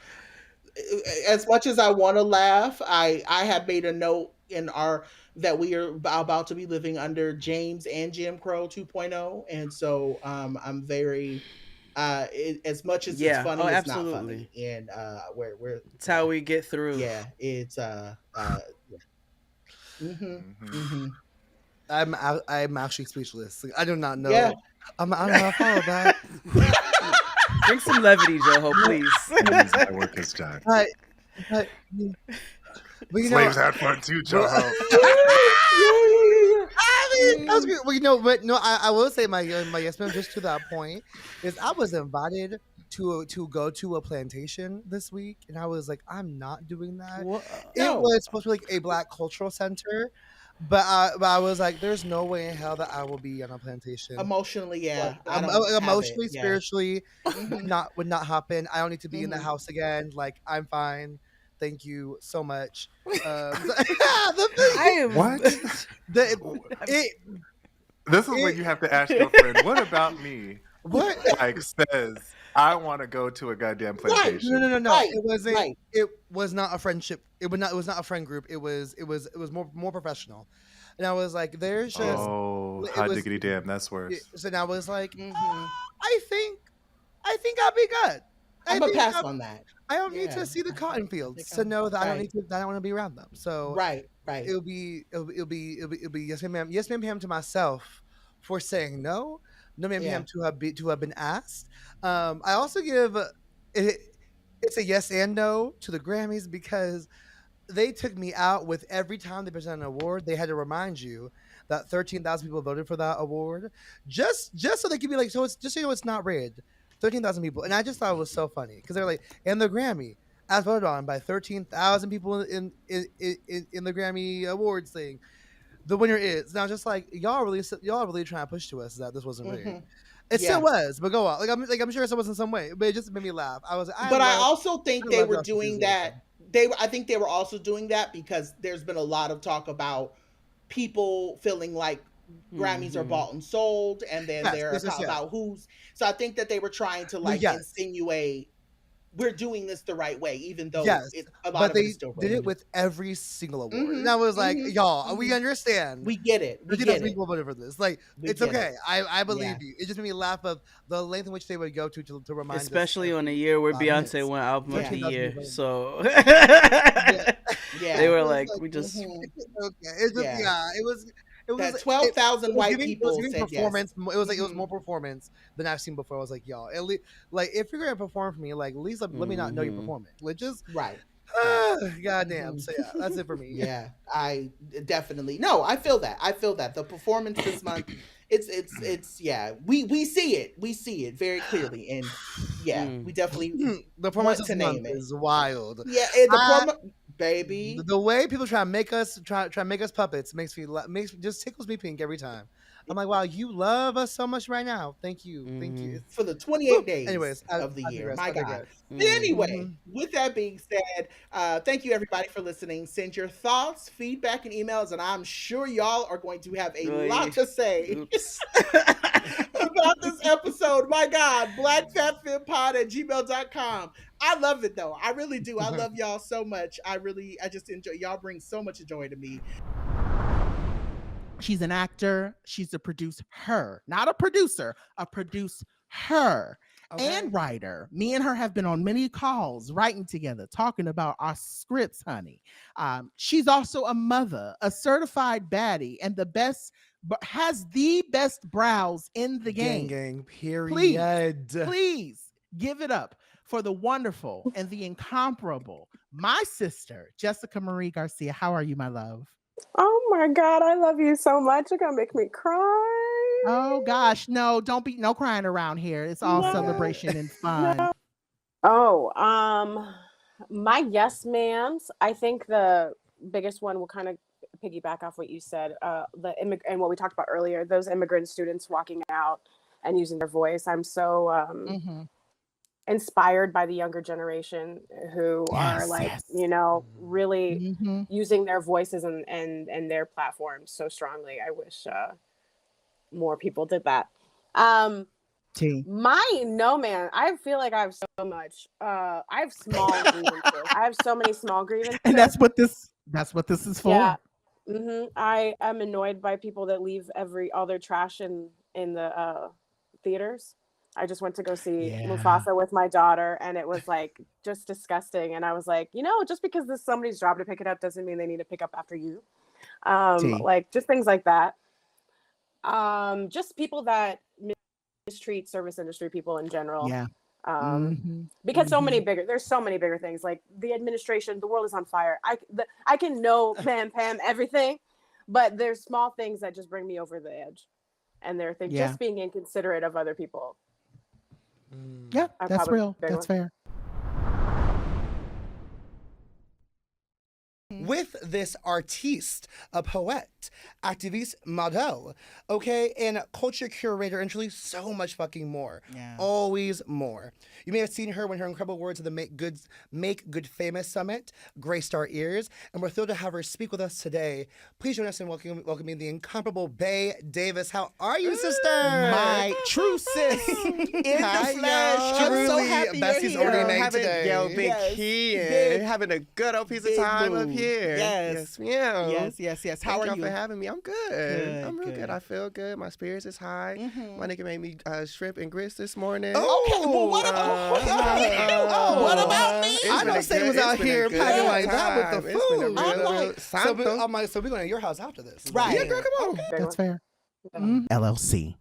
as much as I want to laugh, I had made a note in our that we are about to be living under James and Jim Crow 2.0, and so I'm very as much as it's Yeah. Oh, funny, it's not absolutely. funny, and we're It's how we get through. yeah, it's yeah. Mm-hmm. I'm actually speechless. Like, I do not know. Yeah. I don't know how to follow that. Bring some levity, Joho, please. My work is done. But you know, Slaves had fun too, Joho. I mean, that was good. Well, you know, but no, I will say my yes ma'am just to that point is I was invited to go to a plantation this week, and I was like, I'm not doing that. It was supposed to be like a Black cultural center, but I was like, there's no way in hell that I will be on a plantation. Emotionally, yeah. Like, emotionally, spiritually, would not happen. I don't need to be in the house again. Like, I'm fine. Thank you so much. I am What? This is when you have to ask your friend, what about me? What like says I want to go to a goddamn plantation? No. Right. It was it was not a friendship. It was not a friend group. It was more professional. And I was like, there's just hot diggity damn, that's worse. So now I was like, I think I'll be good. I'm gonna pass on that. I don't need to see the cotton fields to know that I don't need to. That I don't want to be around them. So right. It'll be yes ma'am, Pam to myself for saying no, ma'am, Pam to have been asked. I also give it's a yes and no to the Grammys because they took me out with every time they present an award. They had to remind you that 13,000 people voted for that award, just so they could be like, so it's just so you know it's not rigged. 13,000 people, and I just thought it was so funny because they're like, and the Grammy as voted on by 13,000 people in the Grammy Awards thing, the winner is. And I was just like, y'all really trying to push to us that this wasn't rigged. It still was, but go on. I'm sure it was in some way, but it just made me laugh. I also think they were doing that. I think they were also doing that because there's been a lot of talk about people feeling like Grammys are bought and sold, and then about who's. So I think that they were trying to insinuate we're doing this the right way, even though a lot of it is still did it with every single award. And I was like, y'all, we understand. We get it. We get it. People voted for this. Like, it's okay. I believe you. It just made me laugh of the length in which they would go to remind especially us. on a year where Beyonce won Album of the Year. So they were like, we just okay. It's just it was. It was that 12,000 white people said performance. Yes. It was like it was more performance than I've seen before. I was like, y'all, at least, like if you're gonna perform for me, like at least let me not know you're performing. Like just right. Goddamn. So yeah, that's it for me. Yeah, I definitely I feel that the performance this month. It's we see it very clearly, and we definitely the performance this month is wild. Yeah, baby, the way people try to make us puppets makes just tickles me pink every time. I'm like, wow, you love us so much right now. Thank you for the 28 days of the year. Digress, my God. Anyway, with that being said, thank you everybody for listening. Send your thoughts, feedback, and emails, and I'm sure y'all are going to have a lot to say about this episode. My God, blackfatfempod@gmail.com. I love it though. I really do. I love y'all so much. I just enjoy y'all. Bring so much joy to me. She's an actor. She's a producer, not a producer, a producer and writer. Me and her have been on many calls writing together, talking about our scripts, honey. She's also a mother, a certified baddie, and has the best brows in the game. Gang, period. Please give it up for the wonderful and the incomparable, my sister, Jessica Marie Garcia. How are you, my love? Oh my God, I love you so much. You're gonna make me cry. Oh gosh, no crying around here. It's all celebration and fun. No. Oh, my yes ma'ams. I think the biggest one will kind of piggyback off what you said. And what we talked about earlier, those immigrant students walking out and using their voice. I'm so inspired by the younger generation who are really using their voices and their platforms so strongly. I wish more people did that. No, man. I feel like I have so much. I have small grievances. I have so many small grievances. And that's what this is for. Yeah. I am annoyed by people that leave all their trash in the theaters. I just went to go see Mufasa with my daughter, and it was like just disgusting. And I was like, just because this is somebody's job to pick it up doesn't mean they need to pick up after you. Like just things like that. Just people that mistreat service industry people in general. Yeah. Because there's so many bigger things, like the administration. The world is on fire. I can know Ma'am Pam everything, but there's small things that just bring me over the edge, and they're just being inconsiderate of other people. Yeah, that's real. That's fair. With this artiste, a poet, activist, model, okay, and culture curator, and truly so much fucking more. Yeah. Always more. You may have seen her when her incredible words of the Make Good Famous Summit graced our ears, and we're thrilled to have her speak with us today. Please join us in welcoming the incomparable Bay Davis. How are you, sister? My true sis in the flesh. I'm so happy Bessie's you're here. already named today. Yo, big key, having a good old piece of time up here. Yes, ma'am. Yes. How are you you? for having me? I'm good. I'm real good. I feel good. My spirits is high. My nigga made me shrimp and grits this morning. Oh, okay. Well, what about me? I don't say was out here packing like that with the food. So we're going to your house after this, right? Yeah, girl, come on. That's fair. LLC.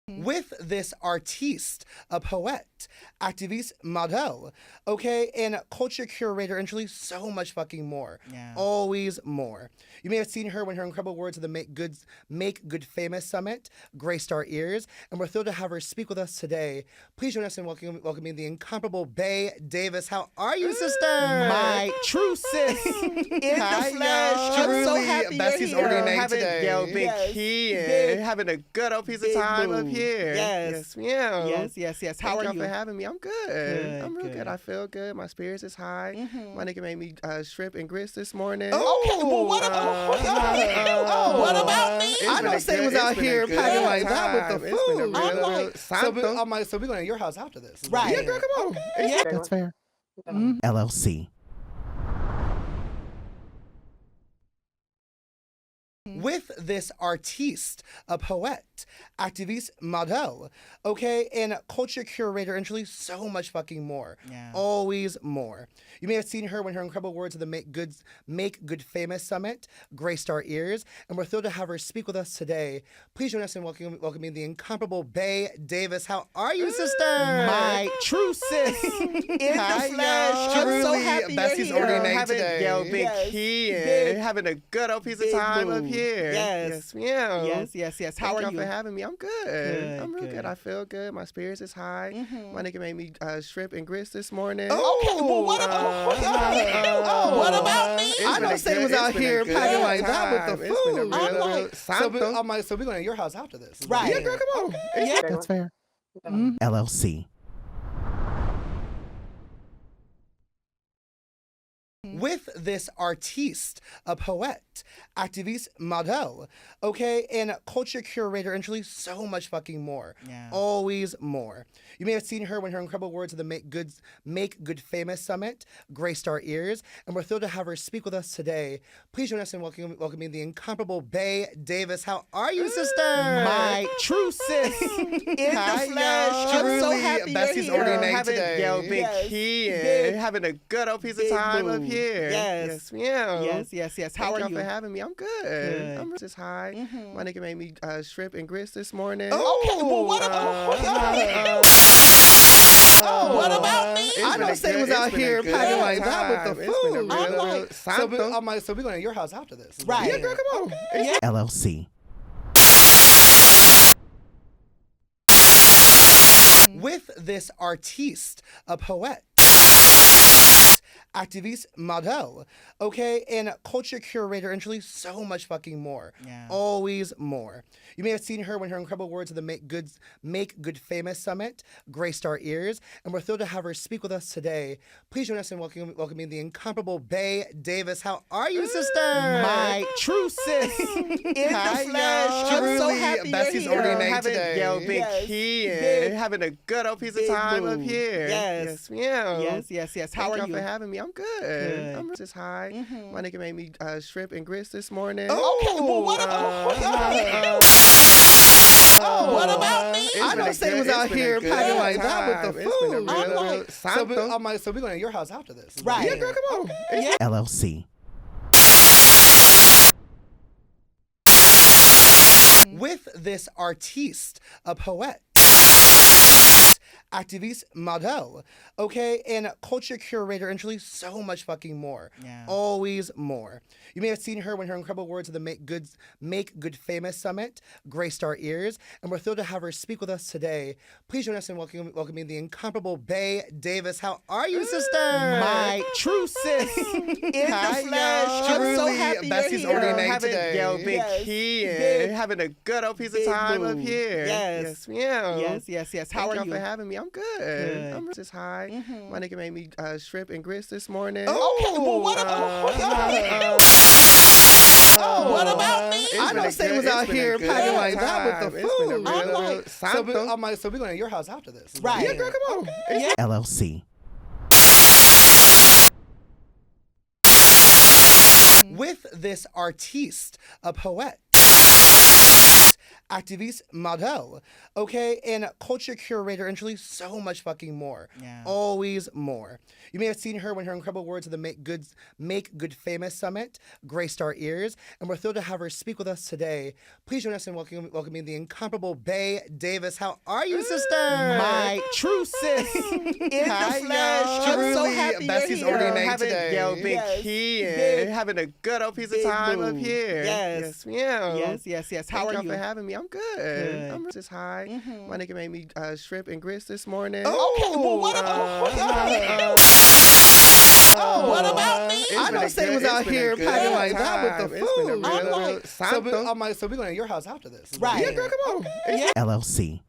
With this artiste, a poet, activist, model, okay, and culture curator, and truly so much fucking more. Yeah. Always more. You may have seen her when her incredible words of the Make Good Famous Summit graced our ears, and we're thrilled to have her speak with us today. Please join us in welcoming the incomparable Bay Davis. How are you, sister? My true sis in the flesh. I'm so happy Bessie's you're here. already named today. Yo, big key, having a good old piece of time up here. Yes, ma'am. Yes. How are you? for having me. I'm good. I'm real good. I feel good. My spirits is high. My nigga made me shrimp and grits this morning. Oh, okay. Well, what about me? I don't say was out here packing like that with the food. So we're going to your house after this, right? Yeah, girl, come on. Yeah, that's fair. LLC. With this artiste, a poet, activist, model, okay, and culture curator, and truly so much fucking more. Yeah. Always more. You may have seen her when her incredible words of the Make Good Famous Summit graced our ears, and we're thrilled to have her speak with us today. Please join us in welcoming the incomparable Bay Davis. How are you, sister? My true sis in the flesh. I'm so happy Bessie's you're here. already named today. Yo, big key, having a good old piece of time up here. Yes, ma'am. Yes. How are you? for having me. I'm good. I'm real good. I feel good. My spirits is high. My nigga made me shrimp and grits this morning. Oh, okay. Well, what about me? I don't say was out here packing like that with the food. So we're going to your house after this, right? Yeah, girl, come on. Yeah, that's fair. LLC. With this artiste, a poet, activist, model, okay, and culture curator, and truly so much fucking more. Yeah. Always more. You may have seen her when her incredible words of the Make Good Famous Summit graced our ears, and we're thrilled to have her speak with us today. Please join us in welcoming the incomparable Bay Davis. How are you, sister? My true sis in the flesh. I'm so happy Bessie's you're here. already named today. Yo, big key, having a good old piece of time up here. Yes, ma'am. Yes. How are you? for having me. I'm good. I'm just high. My nigga made me shrimp and grits this morning. Oh, okay. Well, what about me? I don't say was out here packing like that with the food. So we're going to your house after this, right? Yeah, girl, come on. Yeah. LLC. With this artiste, a poet, activist, model, okay, and culture curator, and truly so much fucking more. Always more. You may have seen her when her incredible words of the Make Good Famous Summit graced our ears, and we're thrilled to have her speak with us today. Please join us in welcoming the incomparable Bay Davis. How are you, sister? My true sis in the flesh. I'm so happy Bessie's you're here. having, today. Yo, big kid. Having a good old piece of time up here. Yes. Yes. How Thank are y'all you? for having me. I'm good. I'm just high. My nigga made me shrimp and grits this morning. Okay, well, what about what about me? I know Say was out here packing like that with the food. It's So we're going to your house after this. Right. Yeah, girl, come on. Okay. LLC. With this artiste, a poet, activist, model, okay, and culture curator, and truly so much fucking more. Always more. You may have seen her when her incredible words of the Make Good Famous Summit graced our ears, and we're thrilled to have her speak with us today. Please join us in welcoming the incomparable Bay Davis. How are you, sister? My true sis in the flesh. I'm so happy Bessie's you're here. having, today. Yo, big kid. Having a good old piece of time up here. Yes. How are Thank y'all you? for having me. I'm good. I'm just high. My nigga made me shrimp and grits this morning. Okay, well, what about me? I know Say was out here packing like that with the food. So we're going to your house after this. Right. Yeah, girl, come on. LLC. With this artiste, a poet, activist, model, okay, and culture curator, and truly so much fucking more. Always more. You may have seen her when her incredible words of the Make Good Famous Summit graced our ears, and we're thrilled to have her speak with us today. Please join us in welcoming the incomparable Bay Davis. How are you, sister? My true sis in the flesh. I'm so happy Bessie's you're here. having, yo, big kid. Having a good old piece of time up here. Yes. How are Thank y'all you? for having me. I'm good. I'm just high. My nigga made me shrimp and grits this morning. Okay, well, what about me? I know Say was out here packing like that with the food. So we're going to your house after this. Right. Yeah, girl, come on. LLC.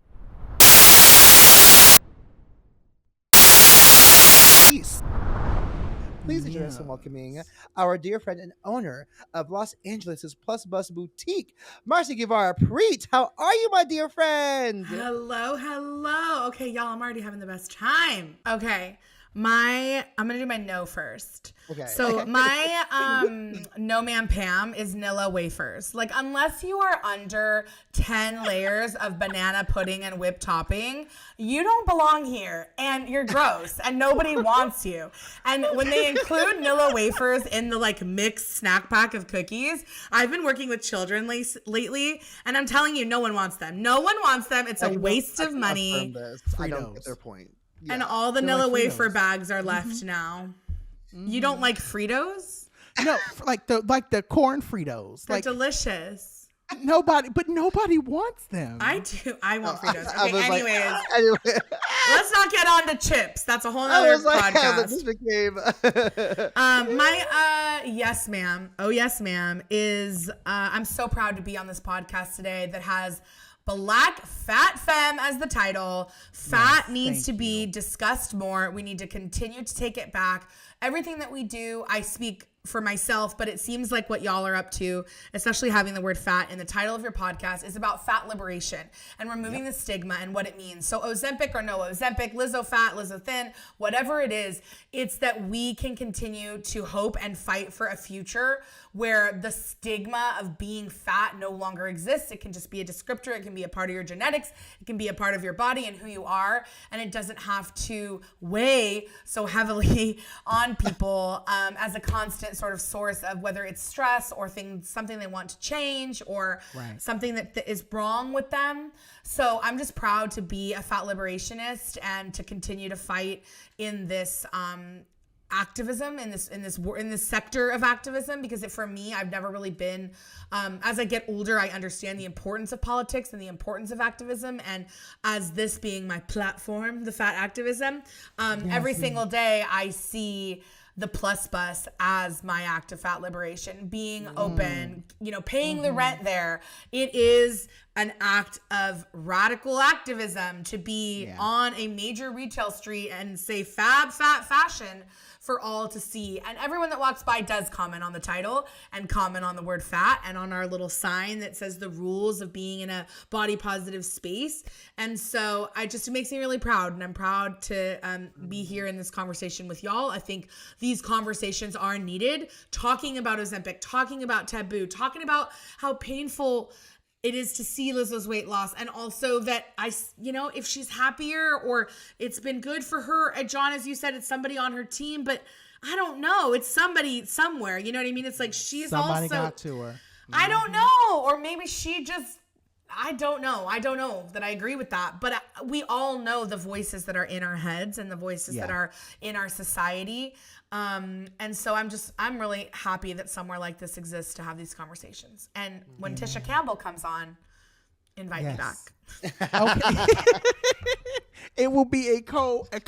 Please join us in welcoming our dear friend and owner of Los Angeles' Plus Bus Boutique, Marcy Guevara Preet. How are you, my dear friend? Hello. Okay, y'all, I'm already having the best time. Okay. I'm gonna do my no first. Okay. So my no Ma'am Pam is Nilla wafers. Like, unless you are under 10 layers of banana pudding and whipped topping, you don't belong here, and you're gross, and nobody wants you. And when they include Nilla wafers in the like mixed snack pack of cookies, I've been working with children lately, and I'm telling you, no one wants them. No one wants them. It's a waste of money. I don't get their point. And all the Nilla wafer bags are left now. You don't like Fritos? No, like the corn Fritos. They're like delicious. Nobody wants them. I do. I want Fritos. Okay, anyways, let's not get on to chips. That's a whole other podcast. This became My yes ma'am. Oh yes ma'am is I'm so proud to be on this podcast today that has Black Fat Femme as the title. Fat needs to be discussed more. We need to continue to take it back. Everything that we do, I speak for myself, but it seems like what y'all are up to, especially having the word fat in the title of your podcast, is about fat liberation and removing the stigma and what it means. So Ozempic or no Ozempic, Lizzo fat, Lizzo thin, whatever it is, it's that we can continue to hope and fight for a future where the stigma of being fat no longer exists. It can just be a descriptor. It can be a part of your genetics. It can be a part of your body and who you are. And it doesn't have to weigh so heavily on people as a constant sort of source of whether it's stress or something they want to change or something that is wrong with them. So I'm just proud to be a fat liberationist and to continue to fight in this activism in this sector of activism, because for me, I've never really been as I get older, I understand the importance of politics and the importance of activism, and as this being my platform, the fat activism, every single day I see the plus bus as my act of fat liberation, being open, paying the rent there. It is an act of radical activism to be on a major retail street and say fab fat fashion for all to see. And everyone that walks by does comment on the title and comment on the word fat and on our little sign that says the rules of being in a body positive space. And so it makes me really proud, and I'm proud to be here in this conversation with y'all. I think these conversations are needed, talking about Ozempic, talking about taboo, talking about how painful it is to see Lizzo's weight loss, and also that if she's happier or it's been good for her. John, as you said, it's somebody on her team, but I don't know. It's somebody somewhere. You know what I mean? It's like somebody got to her. I don't know, or maybe she just. I don't know. I don't know that I agree with that, but we all know the voices that are in our heads and the voices that are in our society. And so I'm really happy that somewhere like this exists to have these conversations. And when Tisha Campbell comes on, invite me back. Okay. It will be a co-hosting.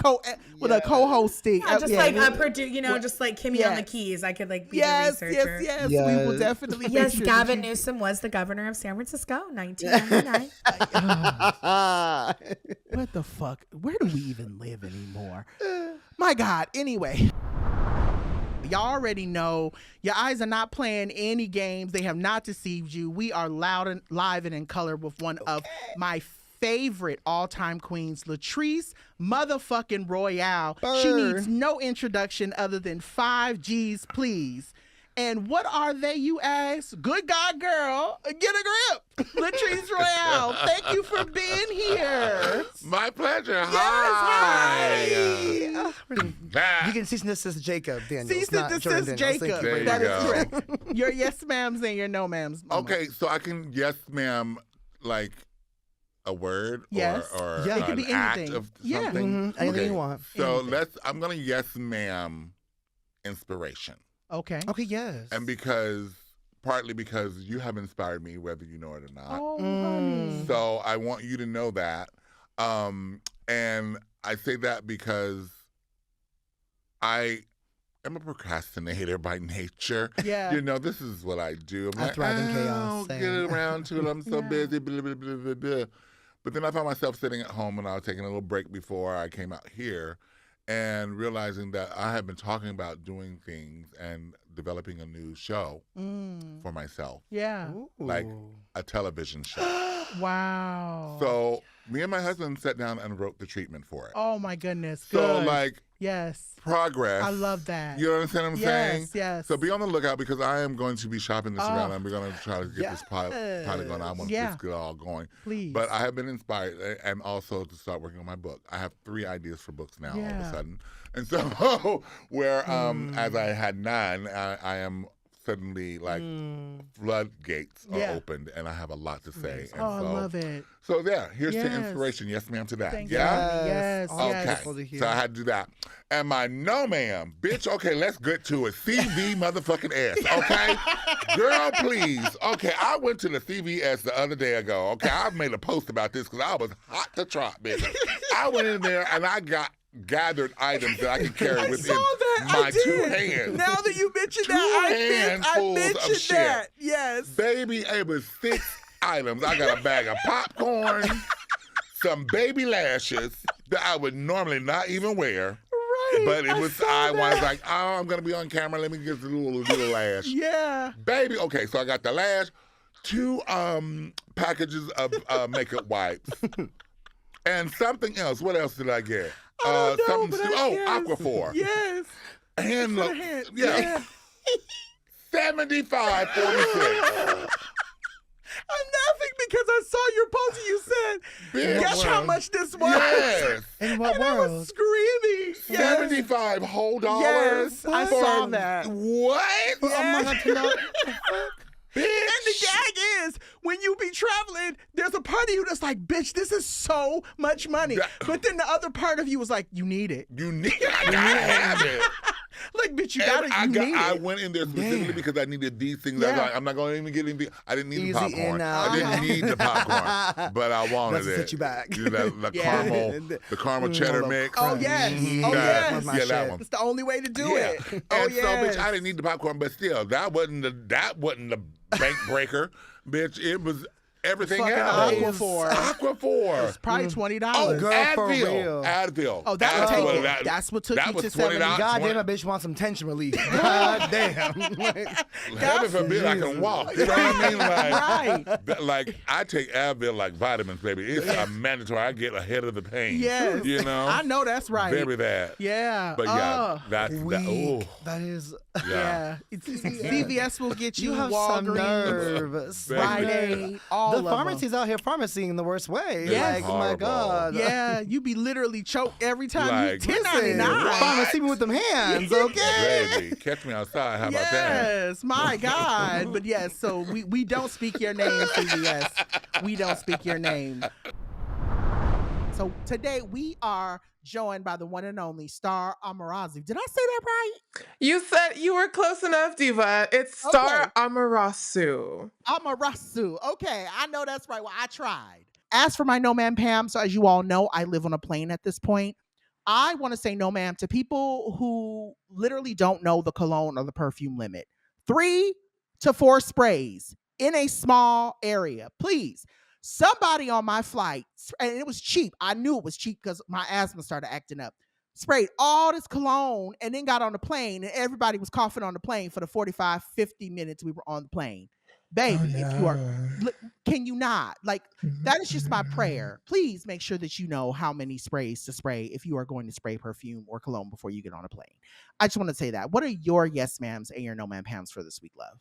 Yeah, just like just like Kimmy on the keys. I could be the researcher. Yes. We will definitely. Yes, Gavin Newsom was the governor of San Francisco, 1999. What the fuck? Where do we even live anymore? My God. Anyway. Y'all already know your eyes are not playing any games. They have not deceived you. We are loud and live and in color with one of my favorite all-time queens, Latrice motherfucking Royale. She needs no introduction other than 5 G's, please. And what are they, you ask? Good God, girl, get a grip. Latrice Royale, thank you for being here. My pleasure. Yes, hi. You can cease and desist Jacob, Daniels. Cease and desist Jacob. That is correct. Your yes ma'ams and your no ma'ams. Okay, so I can yes ma'am like a word or it could be act anything. of something. Anything you want. So I'm gonna yes ma'am inspiration. Okay. Okay, yes. And partly because you have inspired me, whether you know it or not. Oh, honey. So I want you to know that. And I say that because I am a procrastinator by nature. Yeah. This is what I do. I'm I thrive in chaos. I'll get around to it. I'm so busy, blah, blah, blah, blah, blah. But then I found myself sitting at home and I was taking a little break before I came out here and realizing that I had been talking about doing things and developing a new show for myself. Yeah. Like a television show. Wow. So me and my husband sat down and wrote the treatment for it. Oh my goodness. So Good. Yes. Progress. I love that. You understand what I'm saying? Yes. So be on the lookout because I am going to be shopping this around and we're going to try to get this pilot going. I want to get it all going. Please. But I have been inspired and also to start working on my book. I have 3 ideas for books now all of a sudden. And so as I had 9, I am suddenly floodgates are opened and I have a lot to say. And I love it. So here's to inspiration. Yes, ma'am, to that. Thank Yeah? you. Okay. So I had to do that. And my no ma'am, bitch, okay, let's get to it. CV motherfucking S, okay? Girl, please. Okay, I went to the CVS the other day ago. Okay, I made a post about this because I was hot to trot, bitch. I went in there and I gathered items that I could carry within my 2 hands. Now that you mentioned that, I mentioned that. Yes. Baby, it was 6 items. I got a bag of popcorn, some baby lashes that I would normally not even wear. Right. But I was like, oh, I'm going to be on camera. Let me get the little lash. Yeah. Baby, okay, so I got the lash, 2 packages of makeup wipes, and something else. What else did I get? I don't know, Aquaphor. Yes. Hand look. Yeah. 75.46. I'm laughing because I saw your post and you said, guess how much this was? Yes. In what and world? I was screaming. 75 whole dollars? Yes, I saw that. What? Yes. And the gag is, when you be traveling, there's a part of you that's like, bitch, this is so much money. But then the other part of you was like, you need it. You need it. I gotta have it. like, bitch, you got it. I went in there specifically because I needed these things. Yeah. I'm not going to even get anything. I didn't need Easy the popcorn. in, I didn't need the popcorn, but I wanted That's it. to set you back. The caramel cheddar mix. Oh, yes. Oh, Yeah, yes. that one. It's the only way to do it. And Oh, so, bitch, I yes. didn't need the popcorn, but still, that wasn't the bank breaker, bitch. It was everything Fucking else. Aquaphor. Aquaphor. It's probably $20. Oh, Girl, for Advil. real. Advil. Oh, that would take Advil. it. That's what took that you was to 70. $20. God damn, that bitch wants some tension relief. God damn. Heaven forbid I can walk. You know what I mean? Right. Like, I take Advil like vitamins, baby. It's a mandatory. I get ahead of the pain. Yes. You know? I know that's right. Very bad. Yeah. But yeah, that. Oh. That is. Yeah. CVS will get you, You have some Walgreens, nerve. Rite Aid, all the of pharmacies them. out here pharmacying the worst way. Yes. Like, my God. Yeah, you be literally choked every time Like, you Listen, $10.99. pharmacy me with them hands, okay? Baby, catch me outside. How about that? Yes, my God. But yes, so we don't speak your name, CVS. We don't speak your name. So today we are joined by the one and only Star Amarazi. Did I say that right? You said you were close enough, Diva. It's Star Amarasu. Amarasu. Okay, I know that's right. Well, I tried. As for my No Ma'am Pam, so as you all know, I live on a plane at this point. I want to say no ma'am to people who literally don't know the cologne or the perfume limit. 3 to 4 sprays in a small area. Please. Somebody on my flight, and it was cheap. I knew it was cheap because my asthma started acting up. Sprayed all this cologne and then got on the plane, and everybody was coughing on the plane for the 45, 50 minutes we were on the plane. Baby, if you are, can you not? Like, that is just my prayer. Please make sure that you know how many sprays to spray if you are going to spray perfume or cologne before you get on a plane. I just want to say that. What are your yes ma'ams and your no ma'am Pams for this week, love?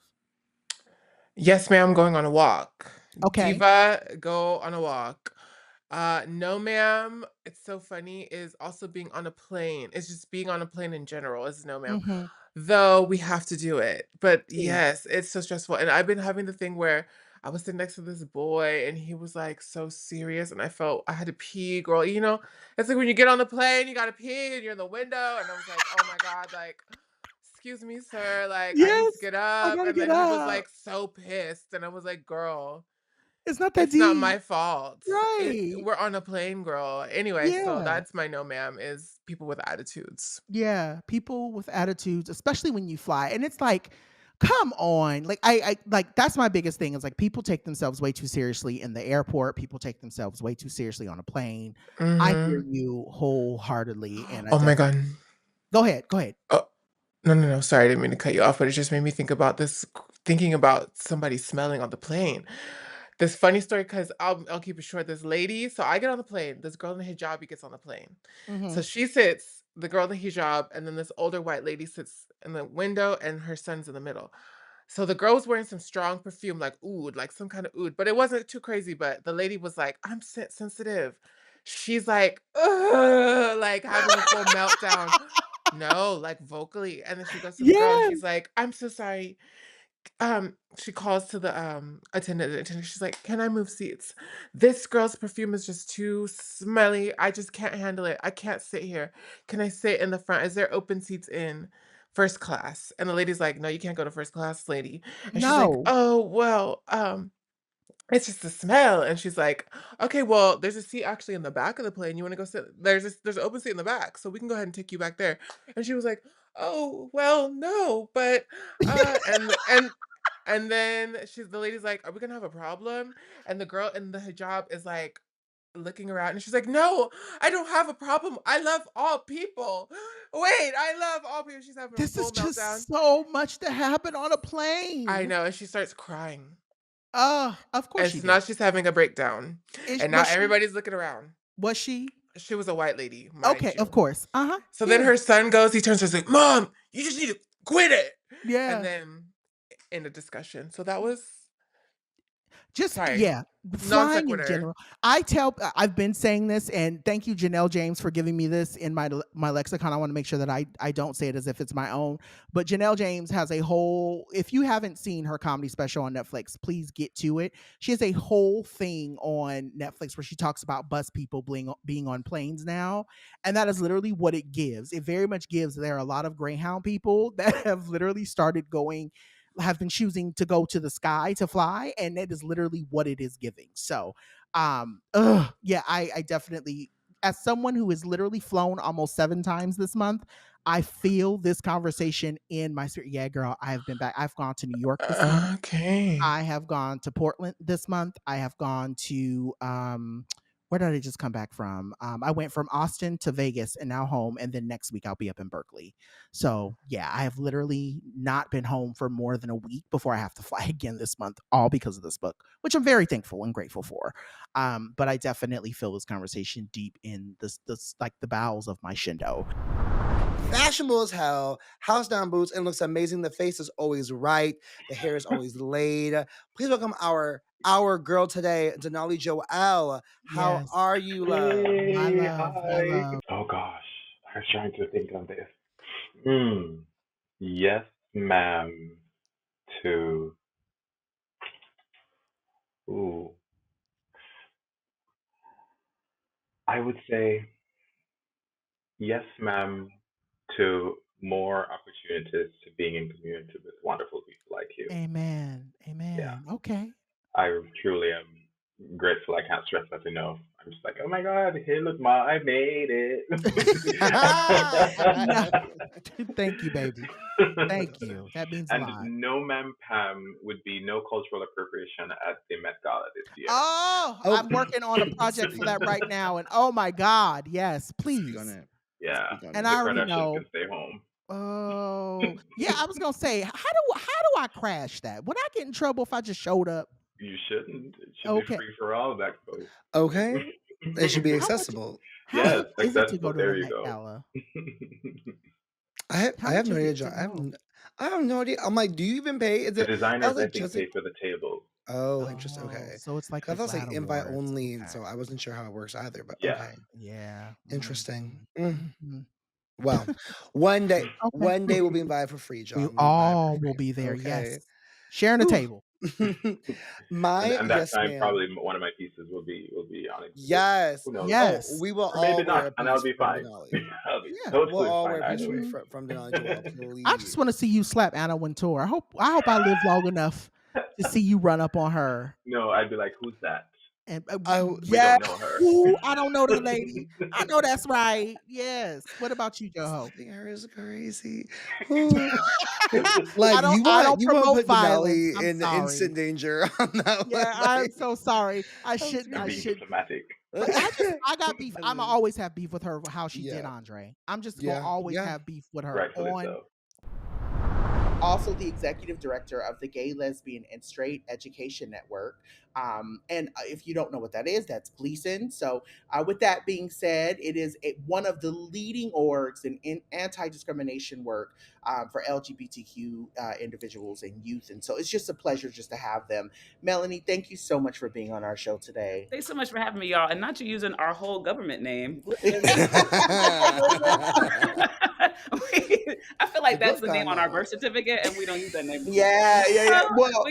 Yes, ma'am, going on a walk. Okay. Diva, go on a walk. No, ma'am, it's so funny, is also being on a plane. It's just being on a plane in general is no, ma'am. Mm-hmm. Though we have to do it. But Yeah. yes, it's so stressful. And I've been having the thing where I was sitting next to this boy and he was like so serious and I felt I had to pee, girl. You know, it's like when you get on the plane, you gotta pee and you're in the window. And I was like, oh my God, like, excuse me, sir, like I need Yes, to get I up. gotta And get then he was up. like so pissed. And I was like, girl, It's not that it's not deep. my fault. Right. We're on a plane, girl. Anyway, so Yeah. that's my no, ma'am, is people with attitudes. Yeah, people with attitudes, especially when you fly. And it's like, come on. Like I like that's my biggest thing is like people take themselves way too seriously in the airport. People take themselves way too seriously on a plane. I hear Mhm. you wholeheartedly. And I Oh my definitely- God. Go ahead. Go ahead. Oh, no. Sorry, I didn't mean to cut you off, but it just made me think about this, thinking about somebody smelling on the plane. This funny story, because I'll keep it short. This lady, so I get on the plane. This girl in the hijabi gets on the plane. So she sits, the girl in the hijab, and then this older white lady sits in the window, and her son's in the middle. So the girl was wearing some strong perfume, like oud, like some kind of oud, but it wasn't too crazy. But the lady was like, I'm sensitive. She's like, ugh, like having a full meltdown. No, like vocally. And then she goes to the girl and she's like, I'm so sorry. She calls to the attendant. The attendant, she's like, can I move seats? This girl's perfume is just too smelly. I just can't handle it. I can't sit here. Can I sit in the front? Is there open seats in first class? And the lady's like, no, you can't go to first class, lady. And she's like, No. oh, well, it's just the smell. And she's like, okay, well, there's a seat actually in the back of the plane. You want to go sit? There's an open seat in the back, so we can go ahead and take you back there. And she was like, oh, well, no, but and then the lady's like, are we gonna have a problem? And the girl in the hijab is like looking around and she's like, no, I don't have a problem. I love all people. Wait, I love all people. She's having a This full is just meltdown. so much to happen on a plane. I know, and she starts crying. Of course she And did. now she's having a breakdown. And now Was she- everybody's looking around. Was she? She was a white lady. mind Okay, you. of course. So then her son goes, he turns to her and says, Mom, you just need to quit it. Yeah. And then in a discussion. So that was Just Sorry. yeah, Non flying in sequitur. general. I've been saying this, and thank you, Janelle James, for giving me this in my lexicon. I want to make sure that I don't say it as if it's my own. But Janelle James has a whole. If you haven't seen her comedy special on Netflix, please get to it. She has a whole thing on Netflix where she talks about bus people being on planes now, and that is literally what it gives. It very much gives. There are a lot of Greyhound people that have literally started going, have been choosing to go to the sky to fly, and it is literally what it is giving. So yeah, I definitely, as someone who has literally flown almost 7 times this month, I feel this conversation in my spirit. Yeah, girl, I have been back. I've gone to New York this month. Okay. I have gone to Portland this month. I have gone to where did I just come back from? I went from Austin to Vegas and now home, and then next week I'll be up in Berkeley. So yeah, I have literally not been home for more than a week before I have to fly again this month, all because of this book, which I'm very thankful and grateful for. But I definitely feel this conversation deep in this like the bowels of my shindo. Fashionable as hell, house down boots, and looks amazing. The face is always right. The hair is always laid. Please welcome our girl today, Denali Joelle. How are you, love? My Hey, love, my hi. love. Oh gosh, I was trying to think of this. Yes, ma'am. To ooh, I would say yes, ma'am. To more opportunities to being in community with wonderful people like you. Amen. Yeah, Amen. Okay. I truly am grateful. I can't stress that enough. I'm just like, oh my God, hey, look, ma, I made it. No. Thank you, baby. Thank you. That means a And lot. no, Ma'am Pam would be no cultural appropriation at the Met Gala this year. Oh, I'm working on a project for that right now, and oh my God, yes, please. Yeah, And the I already Kardashians know. can stay home. Oh, yeah. I was gonna say, how do I crash that? Would I get in trouble if I just showed up? You shouldn't. It should be Okay. free for all, that folks. Okay. It should be accessible. How Yes, much is it to go accessible. to There the you Met go. Gala? I How have much no is idea, it John. to go? I have no idea. I'm like, do you even pay? Is The it? I was designers, I like, think, just pay for the table. oh, interesting. Oh, Okay. so it's like 'Cause the I thought it was GLAAD like invite Awards. only, Okay. so I wasn't sure how it works either. But Yeah. okay, Yeah. interesting. Mm-hmm. Well, one day Okay. we'll be invited for free, We John. We'll be invited all for will free. be there. Okay. Yes. Sharing a Whew. table. My And that yes, time, ma'am. probably one of my pieces will be on exhibit. Yes. Who knows? Oh, Yes. we will Or maybe all wear not, a and I'll piece be from fine. Denali. I'll be Yeah. We'll totally all fine wear a piece either way. from Denali Joelle, I just please. want to see you slap Anna Wintour. I hope I live long enough to see you run up on her. No, I'd be like, who's that? And We yeah, don't know her. ooh, I don't know that lady. I know that's right. Yes. What about you, Joho? Slapping her is crazy. Ooh. Like I don't you want to promote put violence. Denali I'm in sorry. instant danger on that Yeah, one. I'm Like, so sorry. I You're shouldn't. being diplomatic. But I got beef. I'm gonna always have beef with her for how she did Yeah. Andre. I'm just gonna Yeah. always Yeah. have beef with her Rightfully on. so. Also the executive director of the Gay, Lesbian, and Straight Education Network. And if you don't know what that is, that's Gleason. So, with that being said, it is one of the leading orgs in anti-discrimination work for LGBTQ individuals and youth. And so it's just a pleasure just to have them. Melanie, thank you so much for being on our show today. Thanks so much for having me, y'all, and not you using our whole government name. I feel like that's the name on our birth certificate, and we don't use that name. Yeah. Well,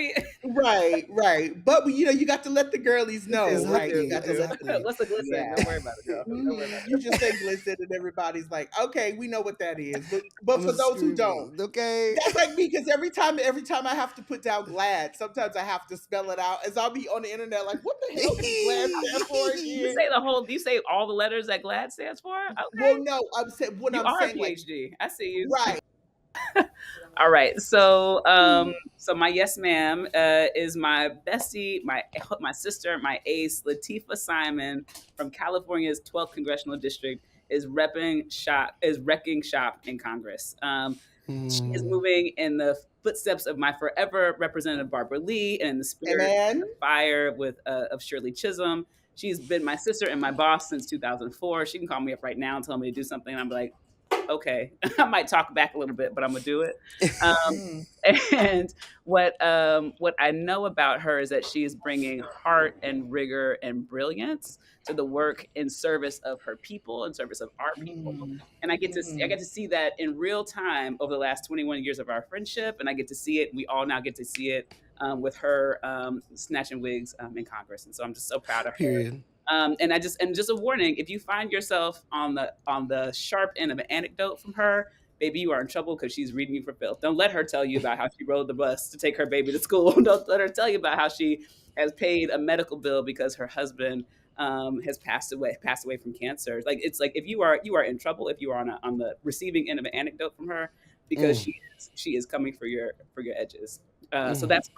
right. But you got to let the girlies know, right? You got to What's a glisten? Yeah. Don't worry about it, girl. Don't worry about it. You just say glisten, and everybody's like, "Okay, we know what that is." But for those who don't, okay, that's like me because every time I have to put down GLAAD, sometimes I have to spell it out as I'll be on the internet like, "What the hell does GLAAD stand for again?" You say all the letters that GLAAD stands for? Okay. Well, no, I'm saying you are saying, a PhD. I see you. Right. All right. So, so my yes ma'am is my bestie, my sister, my ace, Latifah Simon from California's 12th congressional district is wrecking shop in Congress. She is moving in the footsteps of my forever Representative Barbara Lee and in the spirit and the fire of Shirley Chisholm. She's been my sister and my boss since 2004. She can call me up right now and tell me to do something. And I'm like, okay, I might talk back a little bit, but I'm gonna do it. And what I know about her is that she is bringing heart and rigor and brilliance to the work in service of her people, in service of our people. And I get to see that in real time over the last 21 years of our friendship, and I get to see it. We all now get to see it with her snatching wigs in Congress, and so I'm just so proud of her. Period. And just a warning: if you find yourself on the sharp end of an anecdote from her, baby, you are in trouble because she's reading you for filth. Don't let her tell you about how she rode the bus to take her baby to school. Don't let her tell you about how she has paid a medical bill because her husband has passed away from cancer. Like, it's like, if you are in trouble if you are on the receiving end of an anecdote from her, because she is coming for your edges. So that's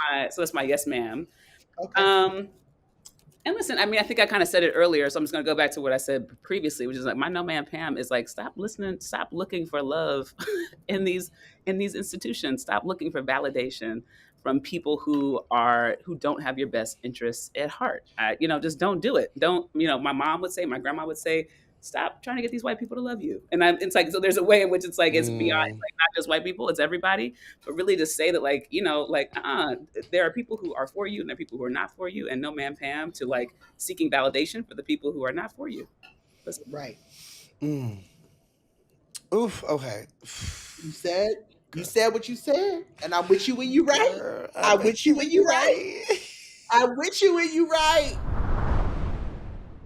my yes, ma'am. Okay. And listen, I mean, I think I kind of said it earlier, so I'm just going to go back to what I said previously, which is like, my no man Pam is like, stop looking for love in these institutions. Stop looking for validation from people who don't have your best interests at heart. Just don't do it. Don't, my mom would say, my grandma would say, stop trying to get these white people to love you. And it's like, so there's a way in which it's like, it's beyond, like, not just white people, it's everybody, but really to say that, like, there are people who are for you and there are people who are not for you, and no man Pam to like seeking validation for the people who are not for you. Listen. Right. Oof. Okay. You said what you said, and I'm with you when you right. I'm with you when you right. I'm with you when you right.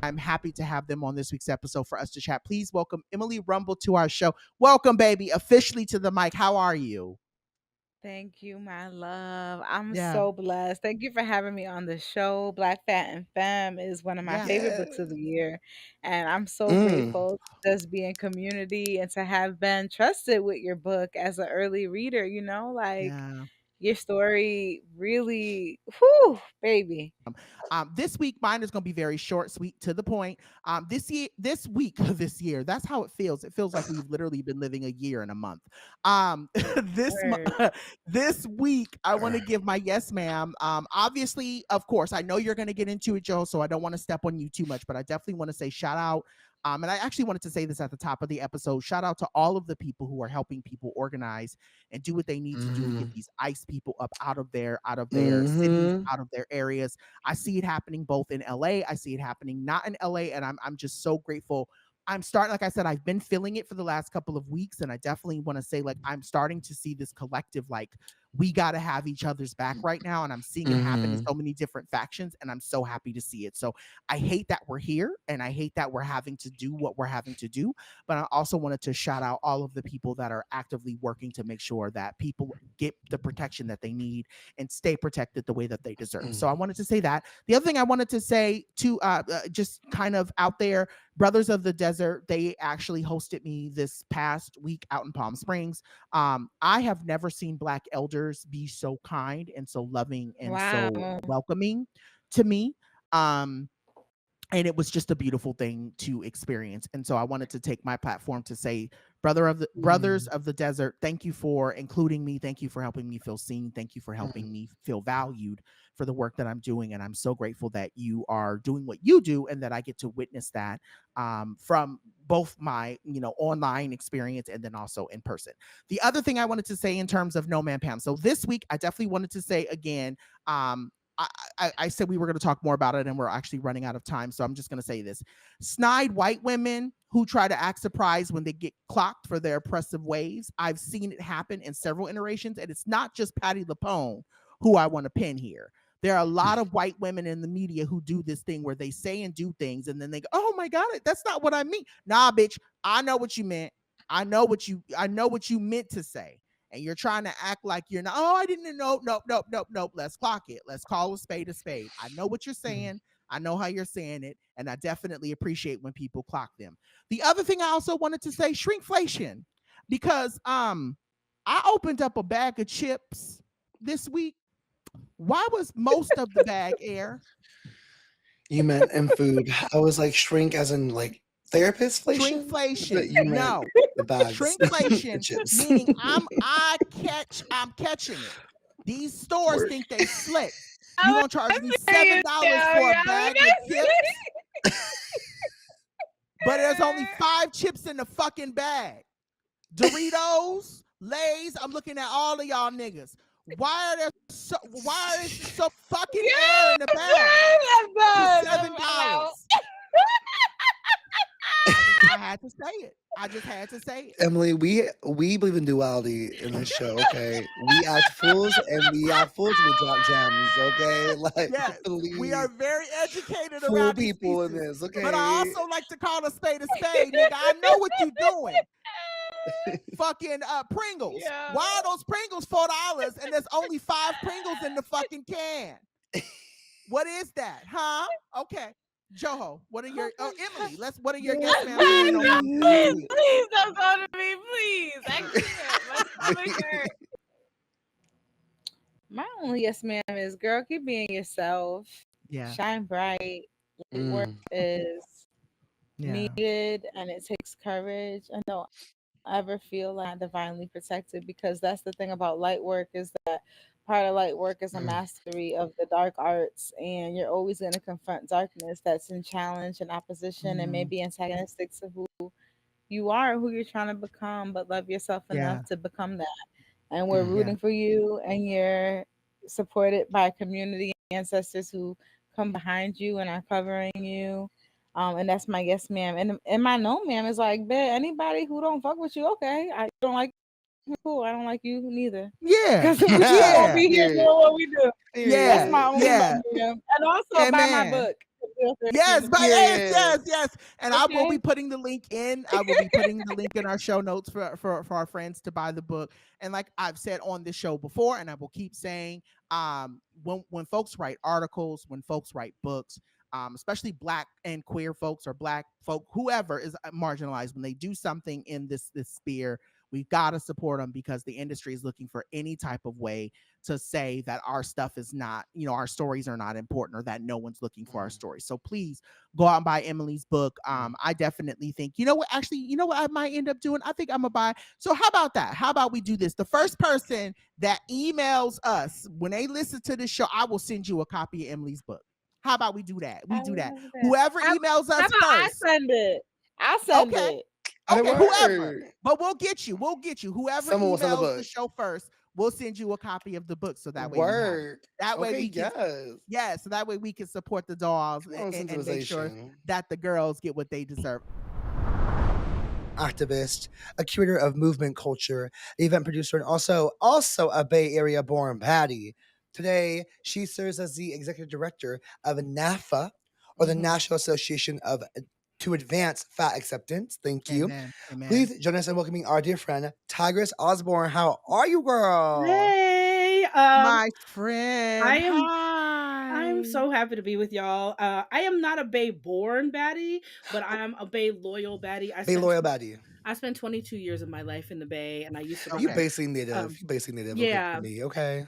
I'm happy to have them on this week's episode for us to chat. Please welcome Emily Rumble to our show. Welcome, baby, officially to the mic. How are you? Thank you, my love. I'm Yeah. so blessed. Thank you for having me on the show. Black, Fat, and Femme is one of my favorite books of the year. And I'm so grateful to just be in community and to have been trusted with your book as an early reader, your story really, whew, baby. This week, mine is going to be very short, sweet, to the point. This week, that's how it feels. It feels like we've literally been living a year and a month. This week, I want to give my yes, ma'am. Obviously, of course, I know you're going to get into it, Joe, so I don't want to step on you too much, but I definitely want to say shout out. And I actually wanted to say this at the top of the episode. Shout out to all of the people who are helping people organize and do what they need to do to get these ICE people up out of their cities, out of their areas. I see it happening both in LA. I see it happening not in LA, and I'm just so grateful. I'm starting, like I said, I've been feeling it for the last couple of weeks, and I definitely want to say, like, I'm starting to see this collective, like, we got to have each other's back right now, and I'm seeing it happen in so many different factions, and I'm so happy to see it. So I hate that we're here, and I hate that we're having to do what we're having to do, but I also wanted to shout out all of the people that are actively working to make sure that people get the protection that they need and stay protected the way that they deserve. So I wanted to say that. The other thing I wanted to say to just kind of out there, Brothers of the Desert, they actually hosted me this past week out in Palm Springs. I have never seen Black elders be so kind and so loving and so welcoming to me. And it was just a beautiful thing to experience. And so I wanted to take my platform to say, Brothers of the Desert, thank you for including me. Thank you for helping me feel seen. Thank you for helping me feel valued for the work that I'm doing. And I'm so grateful that you are doing what you do and that I get to witness that from both my, online experience and then also in person. The other thing I wanted to say in terms of No Man Pam. So this week, I definitely wanted to say again, I said we were going to talk more about it, and we're actually running out of time. So I'm just going to say this. Snide white women who try to act surprised when they get clocked for their oppressive ways. I've seen it happen in several iterations, and it's not just Patti LuPone who I want to pin here. There are a lot of white women in the media who do this thing where they say and do things, and then they go, oh my God, that's not what I mean. Nah, bitch, I know what you meant. I know what you meant to say. And you're trying to act like you're not, oh, I didn't know. Nope. Let's clock it. Let's call a spade a spade. I know what you're saying. I know how you're saying it. And I definitely appreciate when people clock them. The other thing I also wanted to say, shrinkflation. Because I opened up a bag of chips this week. Why was most of the bag air? You meant in food. I was like shrink as in like therapist-flation? Shrinkflation. You meant No. the bags. Shrinkflation, Chips. meaning I'm catching it. These stores think they slick. You gonna charge me $7 for a bag of chips? But there's only 5 chips in the fucking bag. Doritos, Lay's. I'm looking at all of y'all niggas. Why is it so fucking air in the bag for $7? I had to say it. I just had to say it. Emily, we believe in duality in this show, okay? We act fools and we act fools and we drop gems, okay? Like, yes, we are very educated fool around these people pieces. in this, okay? But I also like to call a spade, nigga. I know what you're doing. Fucking Pringles. Yeah. Why are those Pringles $4 and there's only 5 Pringles in the fucking can? What is that? Huh? Okay. Joho, what are your Emily, what are your yes ma'am? Please don't go to me, please. I can't. My stomach hurt. My only yes ma'am is, girl, keep being yourself. Yeah. Shine bright. Work is needed and it takes courage. And don't ever feel like divinely protected, because that's the thing about light work, is that part of light work is a mastery of the dark arts, and you're always going to confront darkness that's in challenge and opposition and maybe antagonistic to who you are, who you're trying to become, but love yourself enough to become that. And we're rooting for you, and you're supported by community ancestors who come behind you and are covering you. And that's my yes ma'am. And my no ma'am is like, bet anybody who don't fuck with you, okay. I don't like you, cool. I don't like you neither. Yeah. Because we just won't be here doing what we do. Yeah. That's my only no ma'am. And also buy my book. Yes, yes. And I will be putting the link in. I will be putting the link in our show notes for our friends to buy the book. And like I've said on this show before, and I will keep saying, when folks write articles, when folks write books, especially Black and queer folks or Black folk, whoever is marginalized, when they do something in this sphere, we've got to support them, because the industry is looking for any type of way to say that our stuff is not, our stories are not important, or that no one's looking for our stories. So please go out and buy Emily's book. I definitely think, what I might end up doing? I think I'm gonna buy. So how about that? How about we do this? The first person that emails us when they listen to this show, I will send you a copy of Emily's book. How about we do that? We do that. Whoever emails us How about first. I send it? I'll send it. Okay, whoever. But we'll get you. Whoever emails the show first, we'll send you a copy of the book, so that way we can, so that way we can support the dolls and make sure that the girls get what they deserve. Activist, a curator of movement culture, event producer, and also a Bay Area born baddie. Today, she serves as the executive director of NAFA, or the National Association to Advance Fat Acceptance. Thank you. Amen. Please join us in welcoming our dear friend, Tigress Osborne. How are you, girl? Hey, my friend. I'm so happy to be with y'all. I am not a Bay born baddie, but I am a Bay loyal baddie. I spent 22 years of my life in the Bay, and I used to. You basically native. Yeah. Okay, me. Okay.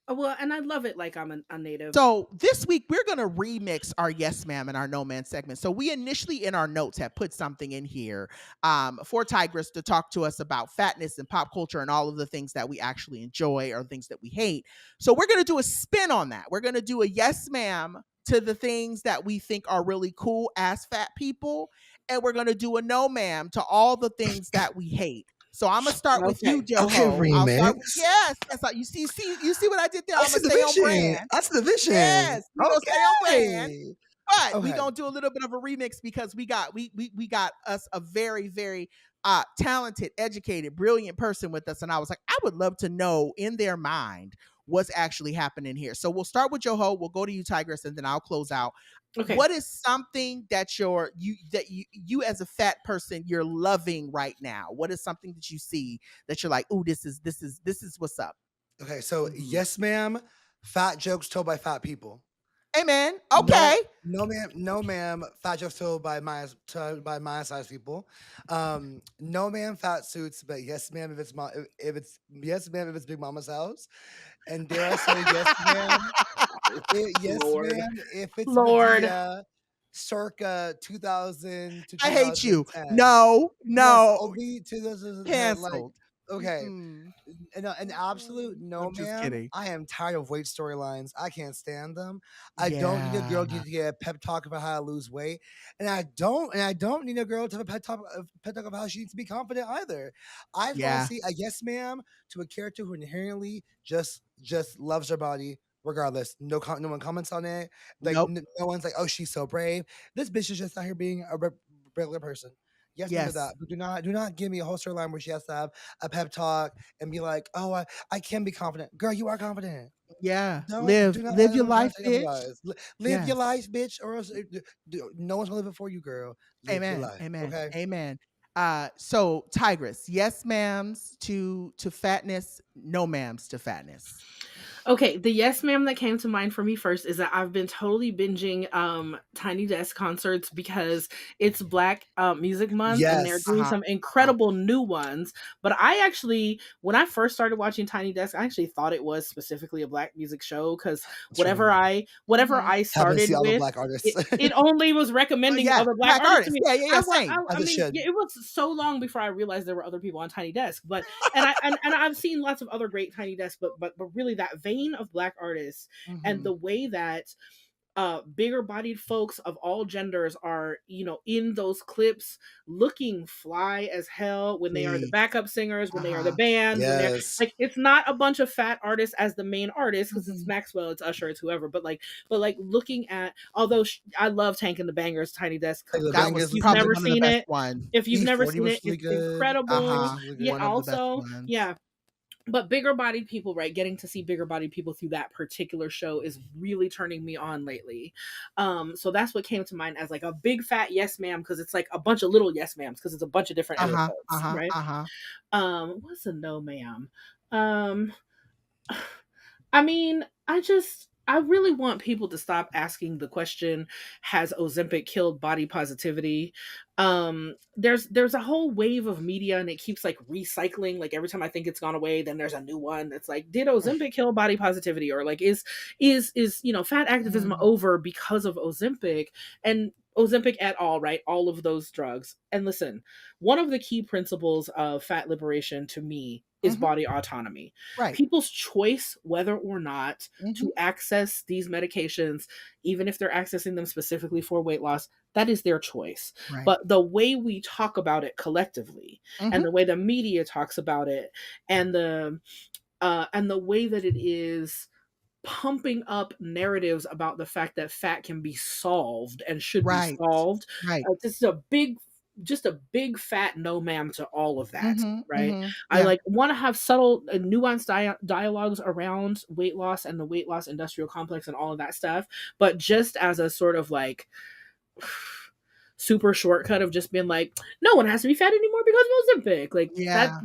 Well, and I love it like I'm a native. So this week we're gonna remix our yes ma'am and our no man segment. So we initially in our notes have put something in here for Tigress to talk to us about fatness and pop culture and all of the things that we actually enjoy or things that we hate. So we're gonna do a spin on that. We're gonna do a yes ma'am to the things that we think are really cool as fat people, and we're gonna do a no ma'am to all the things that we hate. So I'm gonna start with you, Joho. Okay, remix. Yes. You see what I did there? I'm gonna stay on brand. That's the vision. Yes, we're gonna stay on brand. But we're gonna do a little bit of a remix, because we got us a very, very talented, educated, brilliant person with us. And I was like, I would love to know in their mind what's actually happening here. So we'll start with Joho, we'll go to you, Tigress, and then I'll close out. Okay. What is something that you as a fat person you're loving right now? What is something that you see that you're like, ooh, this is what's up? Okay, so yes, ma'am. Fat jokes told by fat people. Amen. Okay. No, ma'am. Fat jokes told by my size people. No, ma'am. Fat suits, but yes, ma'am. If it's yes, ma'am. If it's Big Mama's house, and dare I say yes, ma'am. Yes, ma'am. If it's Medea, circa 2000 to 2010. I hate you. No. Yes, Obi 2010. Canceled. Okay. An absolute no, I'm just ma'am. kidding. I am tired of weight storylines. I can't stand them. I don't need a Yeah. girl to get a pep talk about how to lose weight, and I don't need a girl to have a pep talk about how she needs to be confident either. I just want to Yeah. see a yes, ma'am, to a character who inherently just loves her body. Regardless, no one comments on it. Like Nope. no one's like, oh, she's so brave. This bitch is just out here being a regular person. Yes, ma'am, to that. But do not give me a whole storyline where she has to have a pep talk and be like, oh, I can be confident. Girl, you are confident. Yeah. Do not Live your don't try life, to say bitch. otherwise. Live Yes. your life, bitch, or else no one's gonna live it for you, girl. Live your Amen. life. Amen. Okay. Amen. So Tigress, yes ma'ams to fatness, no ma'ams to fatness. Okay, the yes ma'am that came to mind for me first is that I've been totally binging Tiny Desk concerts because it's Black Music Month and they're Yes. doing some incredible new ones. But I actually, when I first started watching Tiny Desk, I actually thought it was specifically a Black music show because whatever I Happen to started see all the with, Black artists. it only was recommending yeah, other Black Black artists to artists. me. Yeah. Same. I As it mean, should. yeah, it was so long before I realized there were other people on Tiny Desk. But and I've seen lots of other great Tiny Desks, but really that vein of Black artists and the way that bigger bodied folks of all genders are, in those clips looking fly as hell when they are the backup singers, when they are the band, when they're Yes. like, it's not a bunch of fat artists as the main artist because it's Maxwell, it's Usher, it's whoever, but looking at, although I love Tank and the Bangers Tiny Desk Like the That cover. was If you've probably never one of the seen best it, ones. if you've never E40 seen was it, really it's good. incredible. Was really Yeah, good. One of the best also, ones. yeah. But bigger bodied people, right? Getting to see bigger bodied people through that particular show is really turning me on lately. So that's what came to mind as like a big fat yes ma'am, because it's like a bunch of little yes ma'ams, because it's a bunch of different episodes, right? What's a no ma'am? I mean, I really want people to stop asking the question, has Ozempic killed body positivity? There's a whole wave of media and it keeps like recycling. Like every time I think it's gone away, then there's a new one that's like, did Ozempic kill body positivity? Or like is fat activism over because of Ozempic? And Ozempic et al, right? All of those drugs. And listen, one of the key principles of fat liberation to me is body autonomy. Right. People's choice whether or not to access these medications, even if they're accessing them specifically for weight loss, that is their choice. Right. But the way we talk about it collectively and the way the media talks about it and the way that it is pumping up narratives about the fact that fat can be solved and should be solved. Right. This is just a big fat no ma'am to all of that, right? Yeah. I like want to have subtle nuanced dialogues around weight loss and the weight loss industrial complex and all of that stuff, but just as a sort of like super shortcut of just being like, no one has to be fat anymore because of Ozempic. Like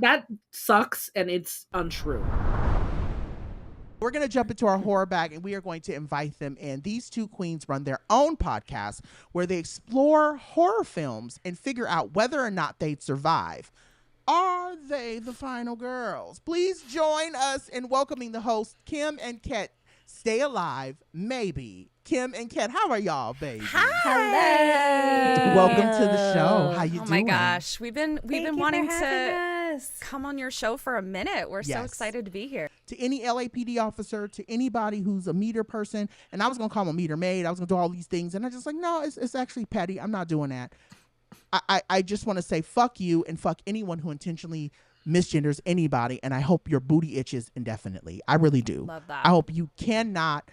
that sucks and it's untrue. We're going to jump into our horror bag and we are going to invite them in. These two queens run their own podcast where they explore horror films and figure out whether or not they'd survive. Are they the final girls? Please join us in welcoming the hosts, Kim and Ket. Stay alive, maybe. Kim and Ket, how are y'all, baby? Hello. Welcome to the show. How you doing? Oh my gosh, we've been wanting to come on your show for a minute. We're so excited to be here. To any LAPD officer, to anybody who's a meter person, and I was gonna call them a meter maid. I was gonna do all these things, and I just like, no, it's actually petty. I'm not doing that. I just want to say fuck you and fuck anyone who intentionally misgenders anybody, and I hope your booty itches indefinitely. I really do. Love that. I hope you cannot,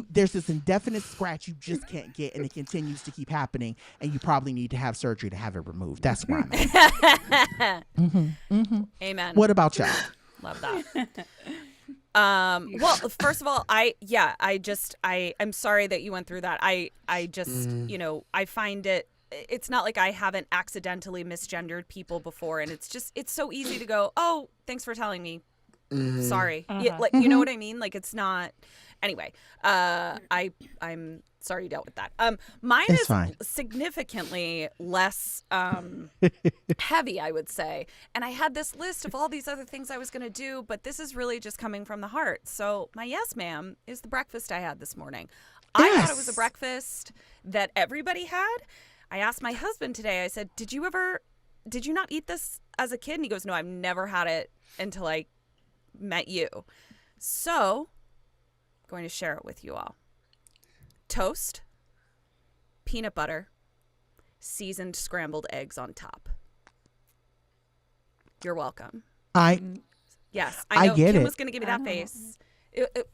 there's this indefinite scratch you just can't get, and it continues to keep happening, and you probably need to have surgery to have it removed. That's where I'm at. Amen. What about y'all? Love that. Well, first of all, I'm sorry that you went through that. I just, I find it's not like I haven't accidentally misgendered people before, and it's so easy to go, oh, thanks for telling me. Sorry. Yeah, you know what I mean? Like, it's not. Anyway, I'm sorry you dealt with that. Mine is significantly less heavy, I would say. And I had this list of all these other things I was going to do, but this is really just coming from the heart. So my yes, ma'am, is the breakfast I had this morning. I thought it was a breakfast that everybody had. I asked my husband today, I said, did you ever did you not eat this as a kid? And he goes, no, I've never had it until I met you. So I'm going to share it with you all. Toast, peanut butter, seasoned scrambled eggs on top. You're welcome. Yes, I know get Kim it. was going to give me that face.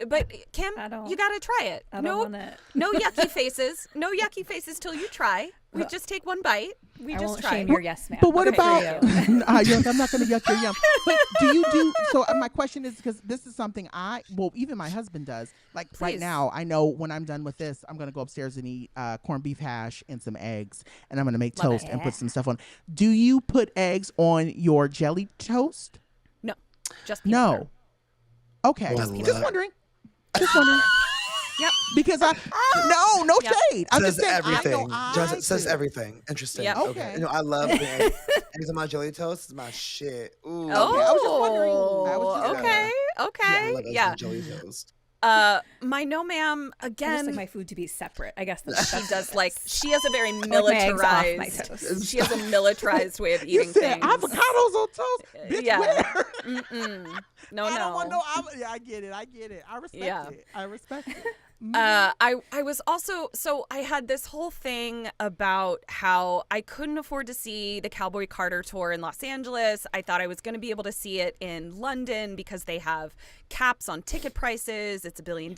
But Kim, you got to try it. No yucky faces. No yucky faces till you try. We just take one bite. We I just won't try. shame your yes, ma'am. But what Okay. about? You're like, I'm not going to yuck your yum. But do you do? So my question is, because this is something even my husband does. Like right now, I know when I'm done with this, I'm going to go upstairs and eat corned beef hash and some eggs, and I'm going to make toast and put some stuff on. Do you put eggs on your jelly toast? No, just peanut butter. Okay, just wondering. Just wondering. Yep. Because no shade. I'm Says just saying. everything. I Says do. everything. Interesting. Yep. Okay. You know, I love eggs. Eggs on my jelly toast is my shit. Ooh. Oh, I was just wondering. Okay. I Okay. love eggs on Yeah. my jelly toast. My no ma'am I again. just like my food to be separate. I guess She does like she has a very like my eggs off my militarized. toast. She has a militarized way of eating You said things. avocados on toast. Bitch, Yeah. where? No, I don't want no. I get it. I respect it. I respect it. I was also, so I had this whole thing about how I couldn't afford to see the Cowboy Carter tour in Los Angeles. I thought I was going to be able to see it in London because they have caps on ticket prices. It's $1 billion.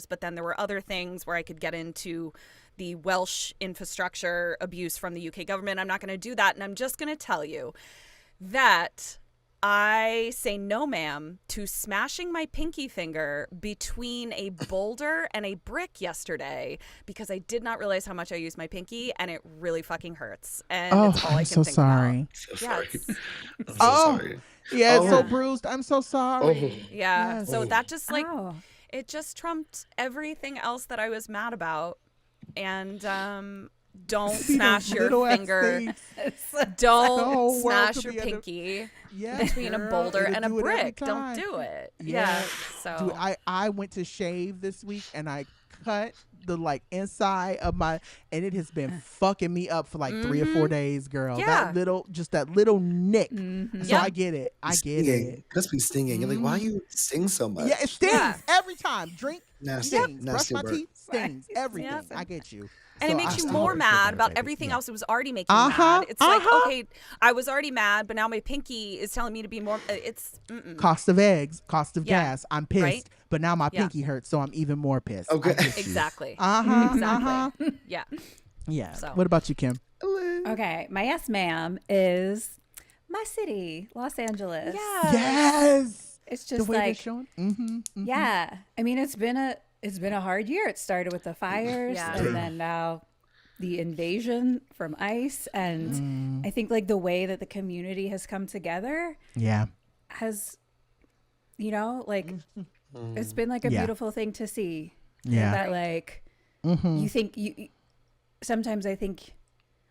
But then there were other things where I could get into the Welsh infrastructure abuse from the UK government. I'm not going to do that. And I'm just going to tell you that I say no, ma'am, to smashing my pinky finger between a boulder and a brick yesterday because I did not realize how much I used my pinky and it really fucking hurts. And it's all I I'm can so think sorry. about. Yeah, Yeah, it's so bruised. I'm so sorry. yeah. Yes. So that just it just trumped everything else that I was mad about. And don't smash your finger. Don't smash your pinky between a boulder and a brick. Don't do it. Yeah. So Dude, I went to shave this week and I cut the inside of my, and it has been fucking me up for 3 or 4 days, girl. Yeah. That little nick. So I get it. It must be stinging. You're like, why you sting so much? Yeah, it stings every time. Drink, Nasty, stings. Brush nasty my work. teeth, stings. Everything. Yep. I get you. And So it makes I you still more appreciate mad that, about baby. everything Yeah. else that was already making you mad. It's like, okay, I was already mad, but now my pinky is telling me to be more. It's Cost of eggs, cost of gas. I'm pissed, Right? but now my Yeah. pinky hurts, so I'm even more pissed. Okay. I get you. Exactly. Exactly. Yeah. Yeah. So. What about you, Kim? Okay, my yes, ma'am is my city, Los Angeles. Yes. It's The just way they're like, showing. yeah. I mean, it's been a hard year. It started with the fires, Yeah. and then now the invasion from ICE, and I think the way that the community has come together, Yeah. has, it's been a Yeah. beautiful thing to see. Yeah. That you think sometimes I think,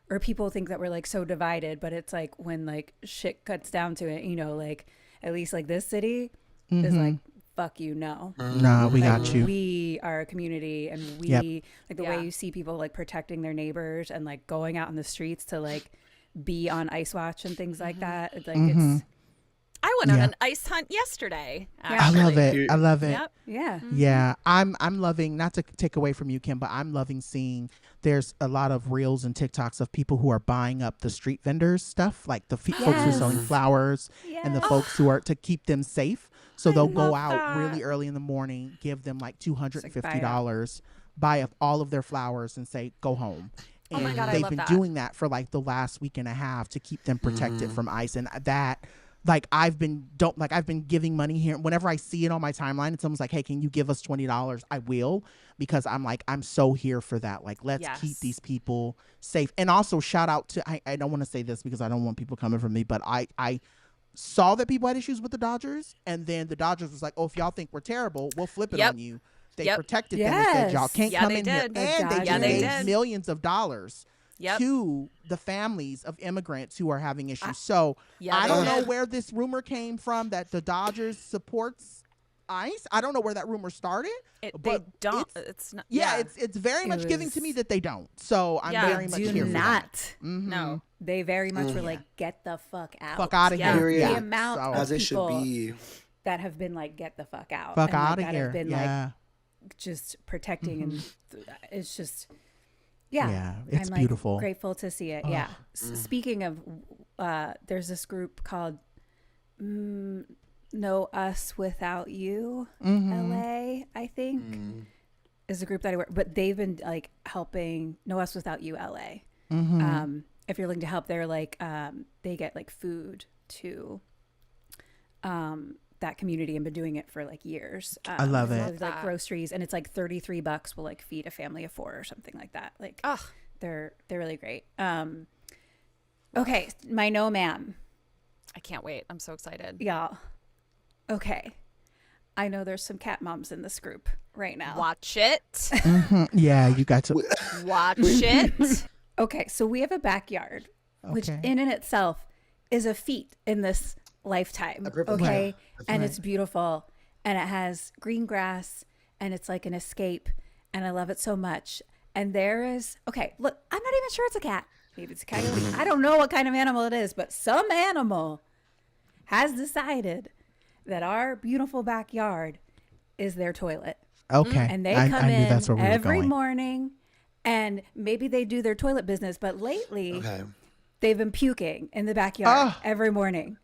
or people think that we're so divided, but it's when shit cuts down to it, at least this city is fuck you, no. No, we got you. We are a community, and we Yep. the way you see people protecting their neighbors and going out in the streets to be on ICE watch and things like that. It's it's I went on an ice hunt yesterday. I love it. I love it. Yep. Yeah. Yeah, I'm loving, not to take away from you, Kim, but I'm loving seeing there's a lot of reels and TikToks of people who are buying up the street vendors stuff, like the folks who are selling flowers and the folks who are to keep them safe. So they'll go out really early in the morning, give them $250, buy up all of their flowers and say, go home. And Oh my God, I they've love been that. doing that for the last week and a half to keep them protected from ICE. And that, I've been giving money here. Whenever I see it on my timeline, it's almost like, hey, can you give us $20? I will, because I'm so here for that. Let's keep these people safe. And also shout out to, I don't want to say this because I don't want people coming from me, but I saw that people had issues with the Dodgers, and then the Dodgers was like, oh, if y'all think we're terrible, we'll flip it on you. They protected them and said, y'all can't come in here. And they just gave millions of dollars to the families of immigrants who are having issues. So I don't know where this rumor came from that the Dodgers supports ice. I don't know where that rumor started. They don't. It's not. Yeah, it's very much giving to me that they don't. So I'm very much here for that. Mm-hmm. No, they very much were like, get the fuck out. Fuck out of here. The amount of as it should people be that have been like, get the fuck out. Fuck and, out like, of here. Have been like just protecting and it's just. Yeah, it's I'm, beautiful. Grateful to see it. Yeah. Speaking of, there's this group called No Us Without You, LA. I think is a group that I work. But they've been like helping No Us Without You, LA. If you're looking to help, they're like they get like food to that community and been doing it for like years. I love it. Like groceries, and it's like $33 will like feed a family of 4 or something like that. Like, they're really great. Okay, my no ma'am. I can't wait. I'm so excited. Y'all. Okay, I know there's some cat moms in this group right now. Watch it. Yeah, you got to watch it. Okay, so we have a backyard, which in and itself is a feat in this lifetime. Okay, and it's beautiful, and it has green grass, and it's like an escape, and I love it so much. And there is look, I'm not even sure it's a cat. Maybe it's a coyote. I don't know what kind of animal it is, but some animal has decided that our beautiful backyard is their toilet. Okay, and they come in every morning, and maybe they do their toilet business, but lately they've been puking in the backyard every morning.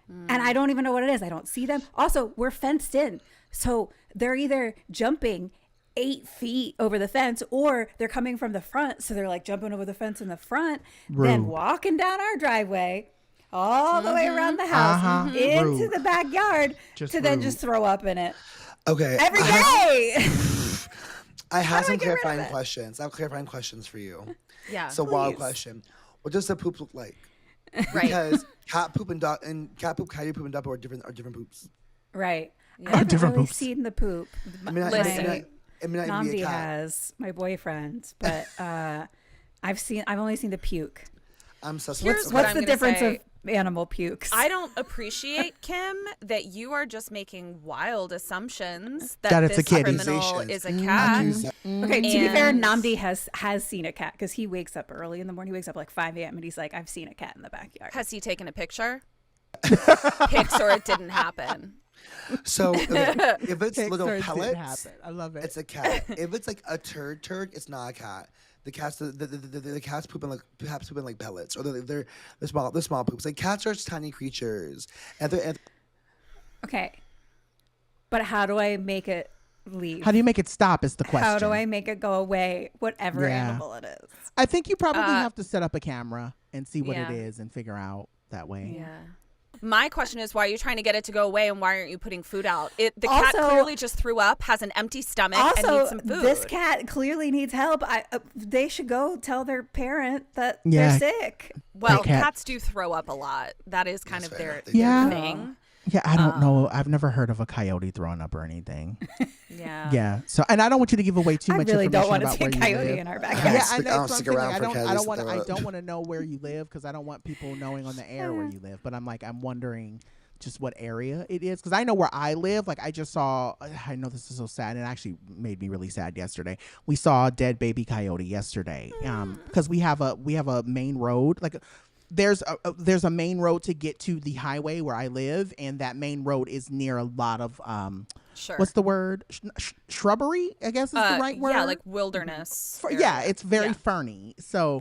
And I don't even know what it is. I don't see them. Also, we're fenced in. So they're either jumping 8 feet over the fence or they're coming from the front. So they're like jumping over the fence in the front, then walking down our driveway all the way around the house into the backyard then just throw up in it. Okay. Every day. I have some clarifying questions. I have clarifying questions for you. Yeah. So wild question. What does the poop look like? Because cat poop and coyote poop and dog are different poops. Right. Yeah. I haven't really seen the poop. I mean, Namdi has, my boyfriend, but I've only seen the puke. I'm so What's the difference of animal pukes? I don't appreciate, Kim, that you are just making wild assumptions that it's this a kitty. criminal is a cat. Okay, to be fair, Namdi has seen a cat because he wakes up early in the morning. He wakes up like 5 a.m. and he's like, I've seen a cat in the backyard. Has he taken a picture? Pics or it didn't happen? So if it's little pellets, I love it. It's a cat. If it's like a turd, it's not a cat. The cats pooping like pellets, or they're small poops. Like cats are tiny creatures, okay, but how do I make it leave? How do you make it stop? Is the question. How do I make it go away? Whatever animal it is. I think you probably have to set up a camera and see what it is and figure out that way. Yeah. My question is, why are you trying to get it to go away, and why aren't you putting food out? The cat clearly just threw up, has an empty stomach, and needs some food. This cat clearly needs help. They should go tell their parent that they're sick. Well, cats do throw up a lot. That is kind of their thing. Yeah, I don't know. I've never heard of a coyote throwing up or anything. Yeah. Yeah. So, and I don't want you to give away too much information about where you live. I really don't want to see a coyote in our backyard. I don't want to know where you live because I don't want people knowing on the air where you live. But I'm wondering just what area it is because I know where I live. Like I just saw. I know this is so sad, and it actually made me really sad yesterday. We saw a dead baby coyote yesterday. Because we have a main road like. There's a main road to get to the highway where I live, and that main road is near a lot of what's the word? Shrubbery, I guess is the right word. Yeah, like wilderness. Yeah, it's very ferny. So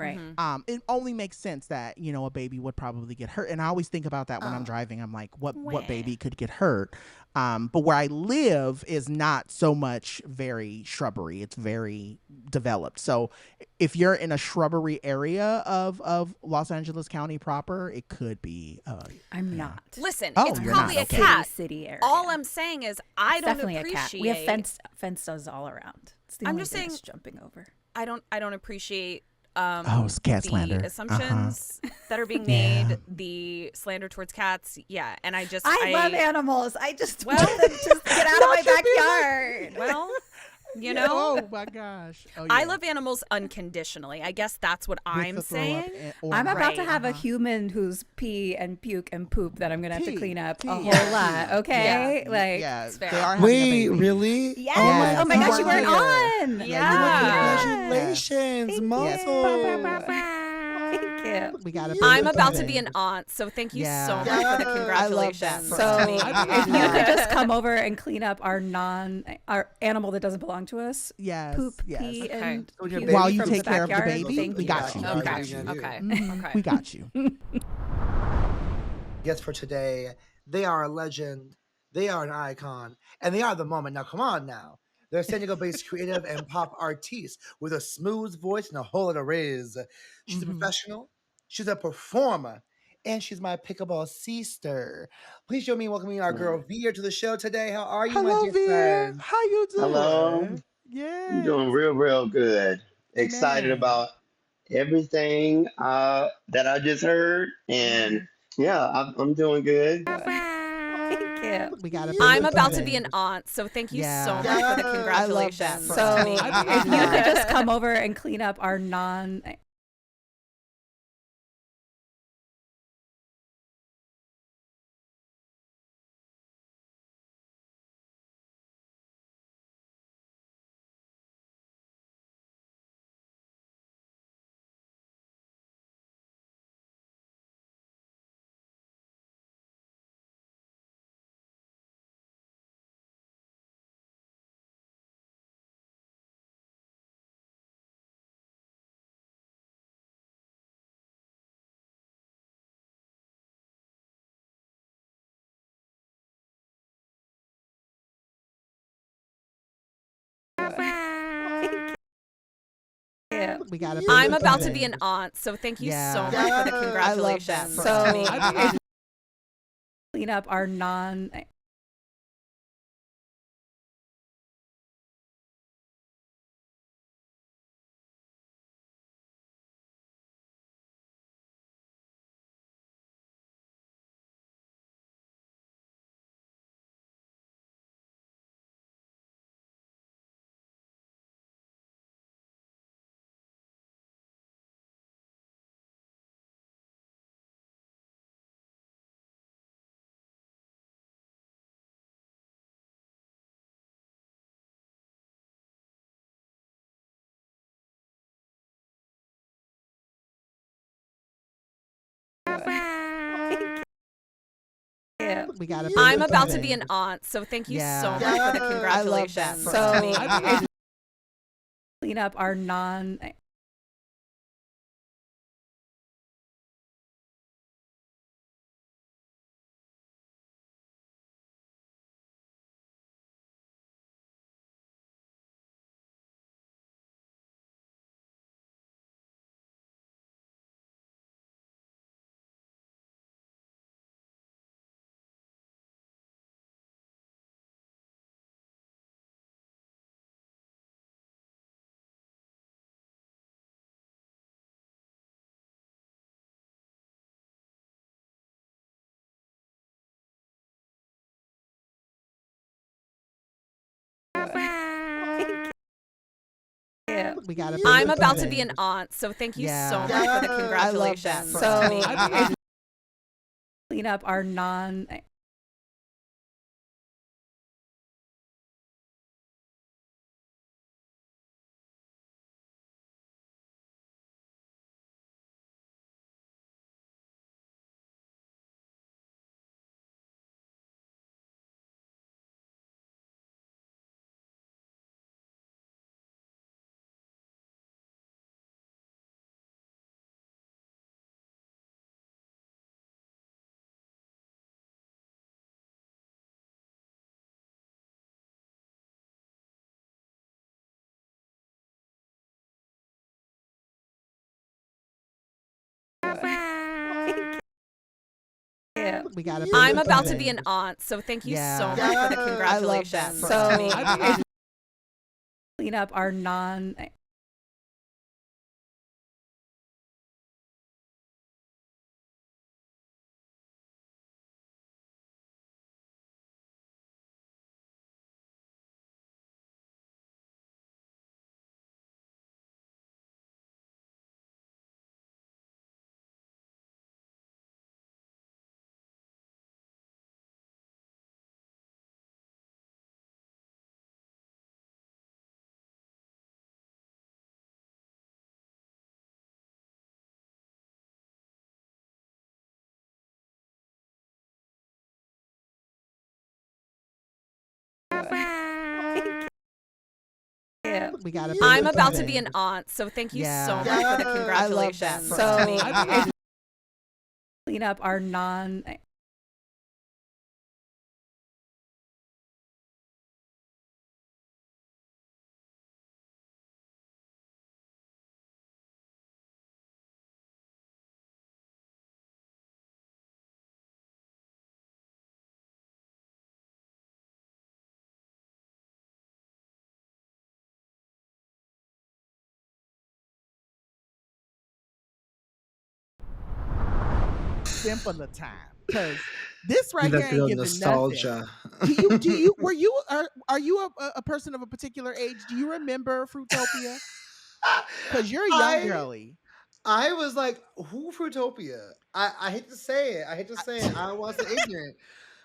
it only makes sense that, a baby would probably get hurt. And I always think about that when I'm driving. I'm like, what baby could get hurt? But where I live is not so much very shrubbery. It's very developed. So if you're in a shrubbery area of Los Angeles County proper, it could be. I'm not. Listen, it's probably a cat. City area. All I'm saying is I don't definitely appreciate. A cat. We have fenced us all around. It's the I'm only just thing saying jumping over. I don't appreciate. It's cat slander. Assumptions that are being made, the slander towards cats. Yeah, and I love animals. I just want them to get out of my backyard. Well, You know? Oh my gosh. Oh I yeah. love animals unconditionally. I guess that's what I'm the throw up saying. I'm about to Right. have a human who's pee and puke and poop that I'm gonna have to Tea, clean up tea, a whole yeah, lot. tea. Okay, Yeah, like yeah, It's fair. they are having a Wait, baby. really? yes. Oh Oh my gosh, you weren't here. on. Yeah, Yeah. you weren't here. Congratulations, Muscle. Thank you. We got a I'm baby about to coming. be an aunt, so thank you Yeah. so much for the I love that congratulations. for So us. if you could just come over and clean up our animal that doesn't belong to us, Yes, poop, yes. pee, Okay. and So when your puke While baby you from take care of the backyard, baby, thank we you. got you. Okay. We got you. Okay. Mhm. Okay. We got you. Guests for today, they are a legend, they are an icon, and they are the moment. Now, come on now. They're San Diego-based creative and pop artiste with a smooth voice and a whole lot of riz. She's a professional, she's a performer, and she's my pickleball sister. Please join me in welcoming our girl Veer to the show today. How are you, my Hello, dear Veer. friend? How you Hello. doing? I'm doing Yes. real good. Excited Amen. about everything that I just heard. And yeah, I'm doing good. Thank you. We got a I'm baby about to be coming. an aunt, so thank you so Yeah. much for the I love that congratulations. for So us. if you could just come over and clean up our We got a baby I'm about to coming. be an aunt, so thank you Yeah. so much for the I love that congratulations. for So us. clean up our We got a baby I'm about to coming. be an aunt, so thank you Yeah. so much for the I love that congratulations. for So us. clean up our We got a baby I'm about to coming. be an aunt, so thank you Yeah. so much for the I love that congratulations. for So us. clean up our We got a baby I'm about to coming. be an aunt, so thank you Yeah. so much for the I love that congratulations. for So us. clean up our you. We gotta I'm about to be an aunt, so thank you so much for the congratulations. I love that. So clean up our non. Simpler time, because this right You here like ain't the giving nostalgia. nothing. Do you are you a person of a particular age? Do you remember Fruitopia? Because you're a young girly. I was like, who Fruitopia? I hate to say it. I hate to say it. I wasn't ignorant.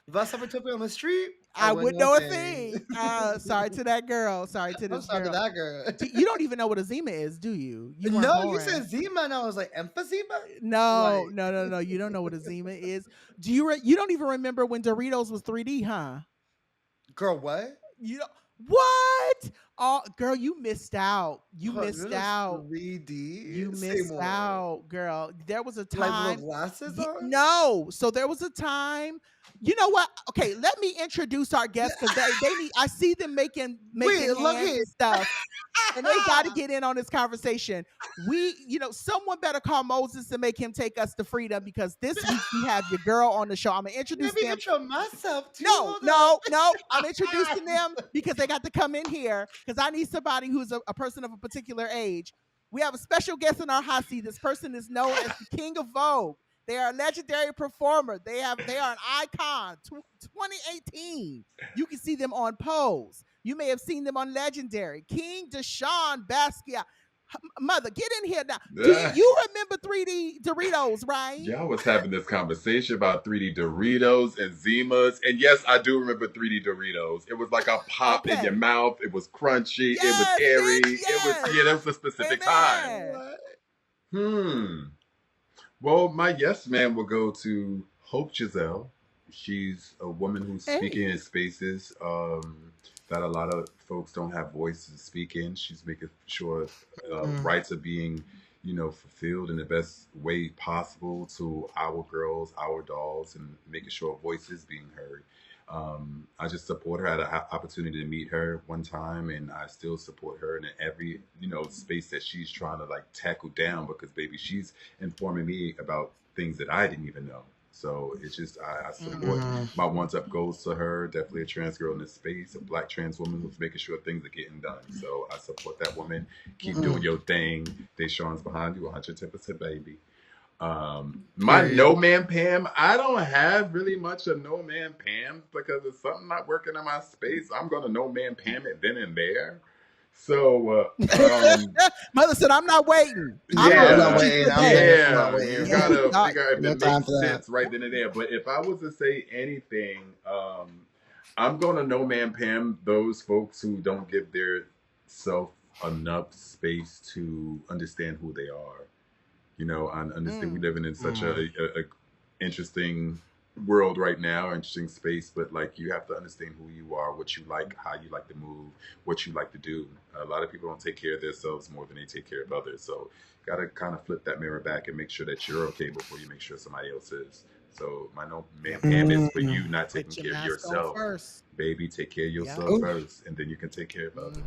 If I saw Fruitopia on the street, I wouldn't would know a thing. thing. Sorry to that girl. Sorry to I'm this sorry to girl. that girl. You don't even know what a Zima is, do you? You weren't No, born. you said Zima, and I was like, emphysema? No, Like- no. You don't know what a Zima is. Do you? You don't even remember when Doritos was 3D, huh? Girl, what? You don't, what? Oh, girl, you missed out. You What, missed Doritos out. 3D? You Say missed more. out, girl. There was a Like time. little glasses on? No. So there was a time. You know what? Okay, let me introduce our guests because they need. I see them making Wait, hands look and here. stuff, and they got to get in on this conversation. Someone better call Moses and make him take us to freedom because this week we have your girl on the show. I'm gonna introduce Let me them. intro myself too. No. I'm introducing them because they got to come in here because I need somebody who's a person of a particular age. We have a special guest in our hot seat. This person is known as the King of Vogue. They are a legendary performer. They are an icon. 2018. You can see them on Pose. You may have seen them on Legendary. King Deshaun Basquiat. Mother, get in here now. Do you remember 3D Doritos, right? Y'all was having this conversation about 3D Doritos and Zimas. And yes, I do remember 3D Doritos. It was like a pop in your mouth. It was crunchy. It was airy. That was a specific time. Well, my yes man will go to Hope Giselle. She's a woman who's speaking in spaces that a lot of folks don't have voices to speak in. She's making sure rights are being, fulfilled in the best way possible to our girls, our dolls, and making sure a voice is being heard. I just support her. I had an opportunity to meet her one time, and I still support her in every space that she's trying to like tackle down because baby, she's informing me about things that I didn't even know. So it's just I support my ones up goes to her. Definitely a trans girl in this space, a black trans woman who's making sure things are getting done. So I support that woman. Keep doing your thing. Deshaun's behind you, 110%, baby. My no man Pam, I don't have really much of no man Pam because if something not working in my space, I'm gonna no man Pam it then and there. So Mother said, "I'm not waiting." I'm not waiting. You gotta figure out if it makes sense right then and there. But if I was to say anything, I'm gonna no man Pam those folks who don't give their self enough space to understand who they are. I understand we living in such a interesting world right now, interesting space, but like you have to understand who you are, what you like, how you like to move, what you like to do. A lot of people don't take care of themselves more than they take care of others. So got to kind of flip that mirror back and make sure that you're okay before you make sure somebody else is. So my no man Pam is for you not taking care of yourself. Baby, take care of yourself first, and then you can take care of others.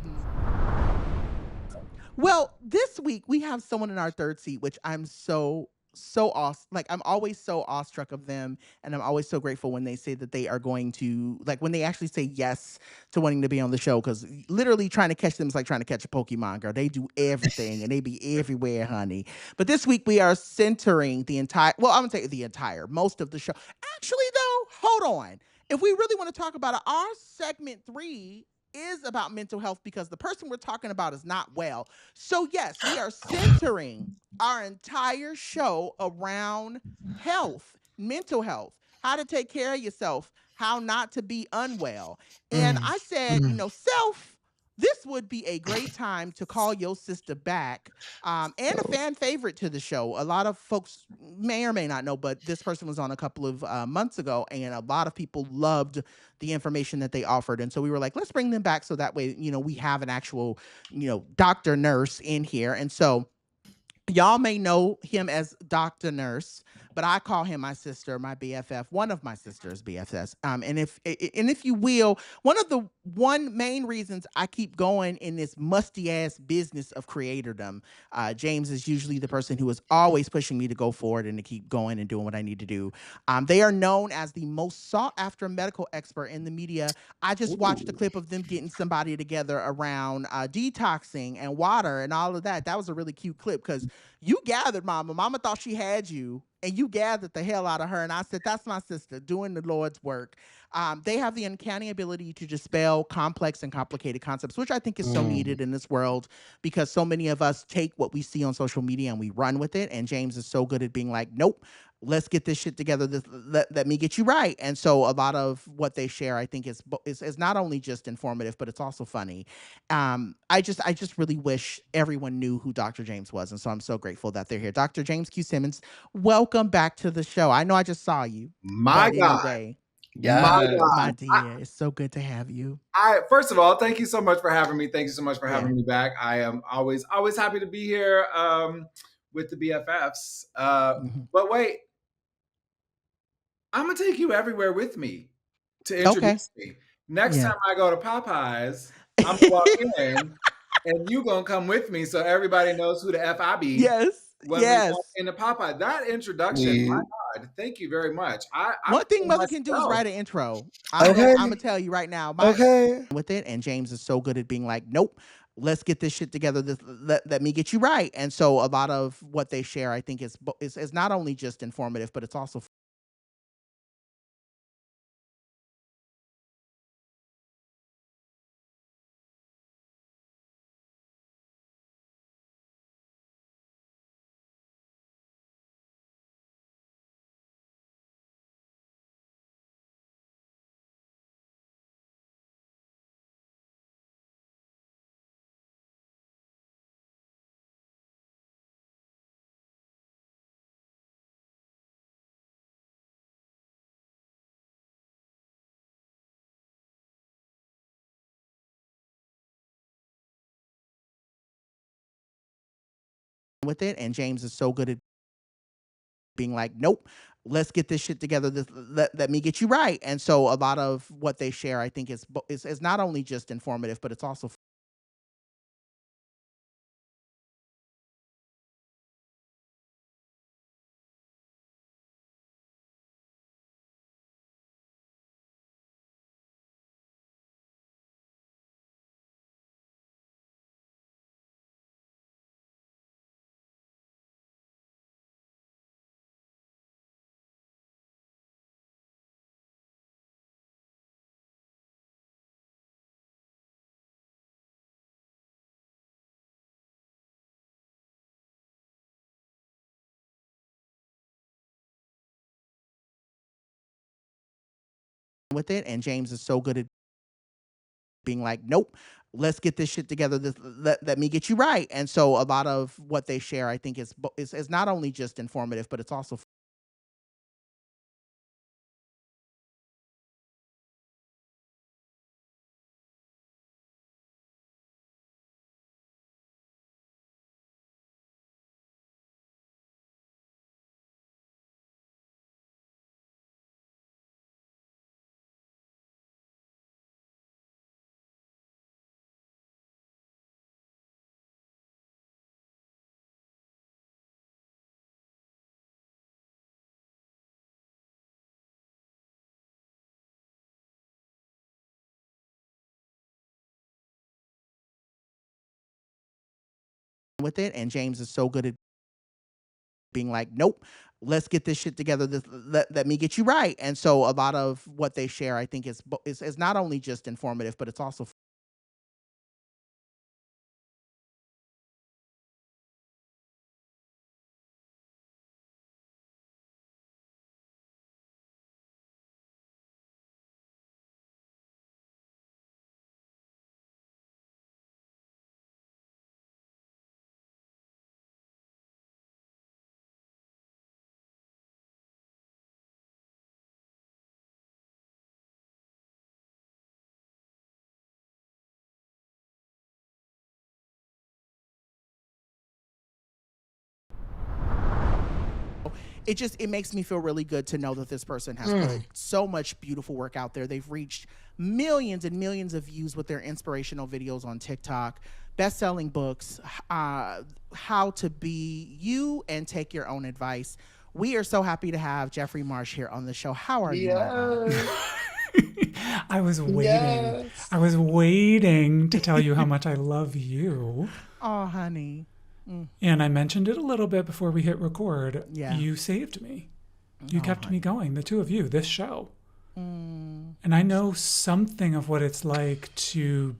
Well, this week we have someone in our third seat, which I'm so awesome. Like I'm always so awestruck of them, and I'm always so grateful when they say that they are going to, like when they actually say yes to wanting to be on the show. Because literally trying to catch them is like trying to catch a Pokemon, girl. They do everything and they be everywhere, honey. But this week we are centering the entire. Well, I'm gonna say most of the show. Actually, though, hold on. If we really want to talk about it, our segment 3 is about mental health because the person we're talking about is not well. So yes, we are centering our entire show around health, mental health, how to take care of yourself, how not to be unwell. And I said, self this would be a great time to call your sister back. And a fan favorite to the show. A lot of folks may or may not know, but this person was on a couple of months ago, and a lot of people loved the information that they offered. And so we were like, let's bring them back so that way, we have an actual, doctor nurse in here. And so y'all may know him as Dr. Nurse, but I call him my sister, my BFF, one of my sister's BFFs. And if you will, one main reasons I keep going in this musty ass business of creatordom, James is usually the person who is always pushing me to go forward and to keep going and doing what I need to do. They are known as the most sought after medical expert in the media. I just watched a clip of them getting somebody together around detoxing and water and all of that. That was a really cute clip because you gathered Mama. Mama thought she had you, and you gathered the hell out of her. And I said, that's my sister doing the Lord's work. They have the uncanny ability to dispel complex and complicated concepts, which I think is so needed in this world because so many of us take what we see on social media and we run with it. And James is so good at being like, nope, let's get this shit together. Let me get you right. And so a lot of what they share, I think, is not only just informative, but it's also funny. I just really wish everyone knew who Dr. James was. And so I'm so grateful that they're here. Dr. James Q. Simmons, welcome back to the show. I know I just saw you. My God. Anyway, My God. my dear, it's so good to have you. First of all, thank you so much for having me. Thank you so much for having me back. I am always happy to be here with the BFFs. But wait, I'm gonna take you everywhere with me to introduce me. Next time I go to Popeyes, I'm gonna walk in and you gonna come with me so everybody knows who the F I be. Yes. When we walk into Popeye. That introduction, my God, thank you very much. One thing Mother can do is write an intro. I'm gonna tell you right now. With it, and James is so good at being like, nope, let's get this shit together. Let me get you right. And so a lot of what they share, I think, is not only just informative, but it's also with it, and James is so good at being like, nope, let's get this shit together. Let me get you right. And so a lot of what they share, I think, is not only just informative, but it's also with it, and James is so good at being like, nope, let's get this shit together. Let me get you right. And so a lot of what they share, I think, is not only just informative, but it's also with it. And James is so good at being like, nope, let's get this shit together. Let me get you right. And so a lot of what they share, I think, is not only just informative, but it's also it makes me feel really good to know that this person has put so much beautiful work out there. They've reached millions and millions of views with their inspirational videos on TikTok, best-selling books, how to be you and take your own advice. We are so happy to have Jeffrey Marsh here on the show. How are you, my guy? I was waiting. Yes. I was waiting to tell you how much I love you. Oh, honey. And I mentioned it a little bit before we hit record. Yeah. You saved me. You kept me going, the two of you, this show. And I know something of what it's like to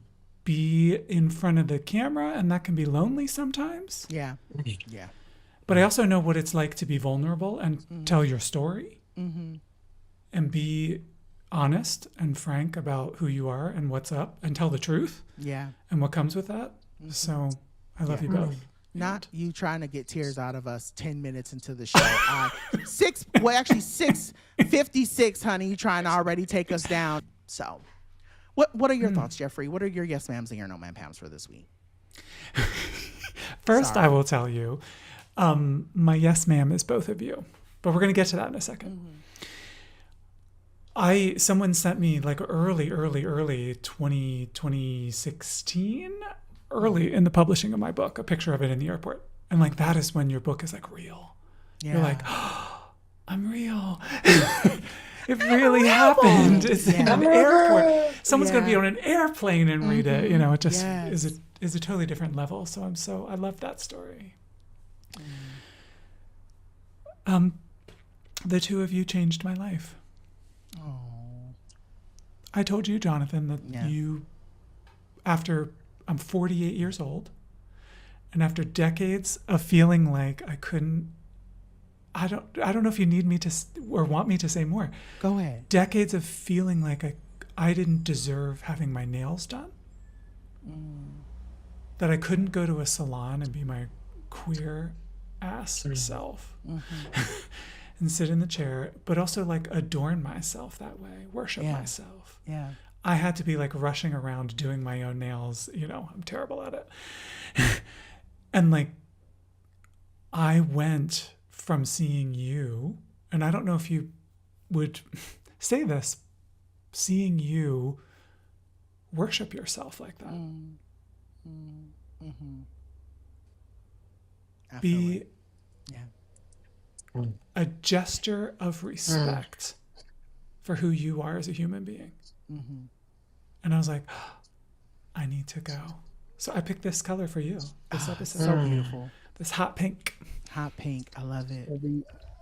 be in front of the camera, and that can be lonely sometimes. Yeah. Yeah. But I also know what it's like to be vulnerable and tell your story and be honest and frank about who you are and what's up and tell the truth. Yeah. And what comes with that. So I love you both. Not you trying to get tears out of us 10 minutes into the show. 6:56, honey. You trying to already take us down. So what are your thoughts, Jeffrey? What are your yes ma'ams and your no ma'am Pams for this week? First, I will tell you, my yes ma'am is both of you. But we're going to get to that in a second. Someone sent me like early 2016, early in the publishing of my book, a picture of it in the airport. And like, that is when your book is like real. Yeah. You're like, oh, I'm real. It really happened. It's in an airport. Someone's going to be on an airplane and read it. You know, it just is a totally different level. So I love that story. The two of you changed my life. I told you, Jonathan, that you, after I'm 48 years old, and after decades of feeling like I couldn't, I don't know if you need me to or want me to say more. Go ahead. Decades of feeling like I didn't deserve having my nails done. That I couldn't go to a salon and be my queer ass self. And sit in the chair, but also like adorn myself that way, worship myself. Yeah. I had to be like rushing around doing my own nails. You know, I'm terrible at it. And like, I went from seeing you, and I don't know if you would say this, seeing you worship yourself like that. Be a gesture of respect for who you are as a human being. And I was like, oh, I need to go. So I picked this color for you. This episode. So beautiful. This hot pink. Hot pink. I love it.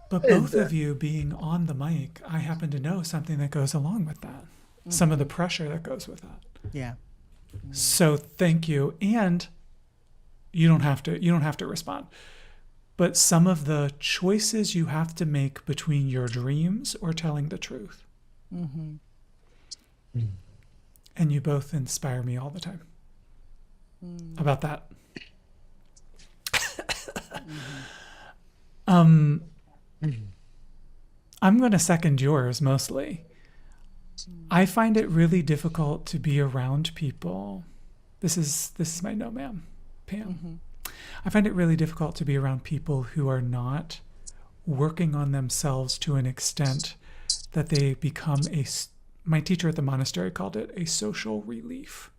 But both of you being on the mic, I happen to know something that goes along with that. Some of the pressure that goes with that. Yeah. So thank you. And you don't have to respond. But some of the choices you have to make between your dreams or telling the truth. And you both inspire me all the time about that. I'm going to second yours mostly. I find it really difficult to be around people. This is my no ma'am, Pam. I find it really difficult to be around people who are not working on themselves to an extent that they become my teacher at the monastery called it a social relief.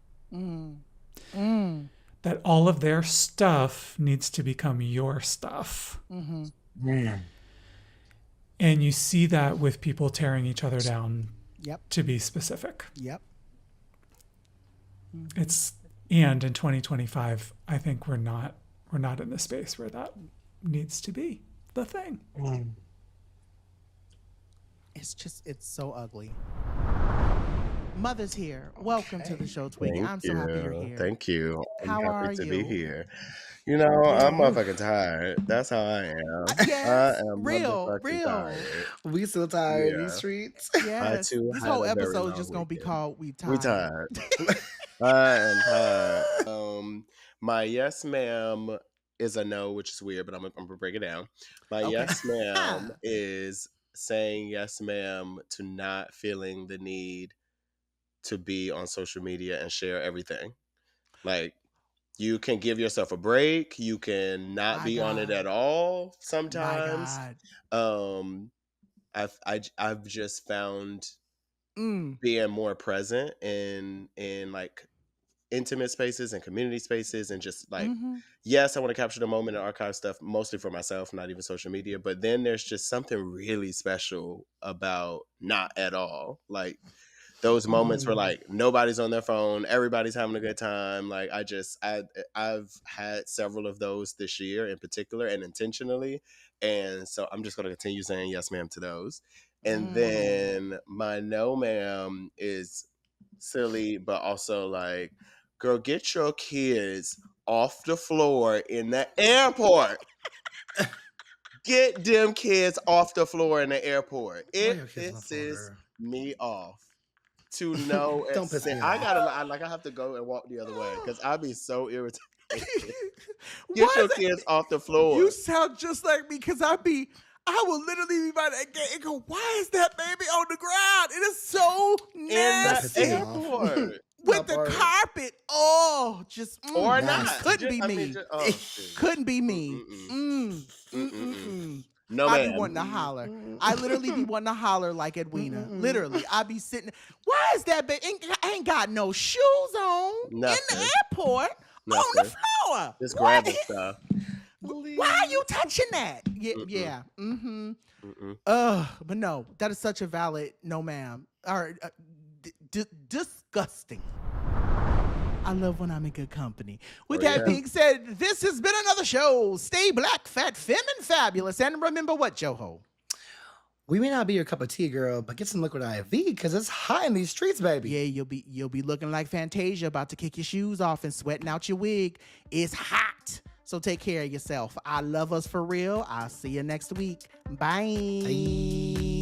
That all of their stuff needs to become your stuff. And you see that with people tearing each other down, to be specific. And in 2025, I think we're not in the space where that needs to be the thing. It's so ugly. Mother's here. Welcome to the show, Twiggy. I'm so happy you're here. Thank you. How I'm are happy to you? be here. You know, I'm motherfucking tired. That's how I am. Yes, I am real. tired. We still tired in Yeah. these streets. Yes. too This had whole a very episode is long just gonna be weekend. called "We Tired." We tired. I am tired. My yes ma'am is a no, which is weird, but I'm gonna break it down. My Okay. yes ma'am is saying yes ma'am to not feeling the need to be on social media and share everything. Like, You can give yourself a break. You can not be on it at all sometimes. I've just found being more present in like intimate spaces and community spaces, and just like, yes, I want to capture the moment and archive stuff mostly for myself, not even social media. But then there's just something really special about not at all. Like those moments where like nobody's on their phone, everybody's having a good time. Like I've had several of those this year in particular, and intentionally. And so I'm just going to continue saying yes, ma'am, to those. And then my no, ma'am is silly, but also like, girl, get your kids off the floor in the airport. Get them kids off the floor in the airport. It pisses me off to no Don't piss me extent. off. I have to go and walk the other way because I'd be so irritated. Get your kids off the floor. You sound just like me because I will literally be by that gate and go, why is that baby on the ground? It is so nasty. With the carpet. Oh, just or not. Couldn't be me. Couldn't be me. No, I ma'am. be wanting to holler. I literally be wanting to holler like Edwina. Literally, I be sitting. Why is that baby? Ain't got no shoes on in the airport on the floor. Just grabbing stuff. Why are you touching that? Yeah. But no, that is such a valid no, ma'am. Or disgusting. I love when I'm in good company. With that being said, this has been another show. Stay black, fat, femme, and fabulous. And remember what, Joho? We may not be your cup of tea, girl, but get some liquid IV because it's hot in these streets, baby. Yeah, you'll be looking like Fantasia, about to kick your shoes off and sweating out your wig. It's hot. So take care of yourself. I love us for real. I'll see you next week. Bye.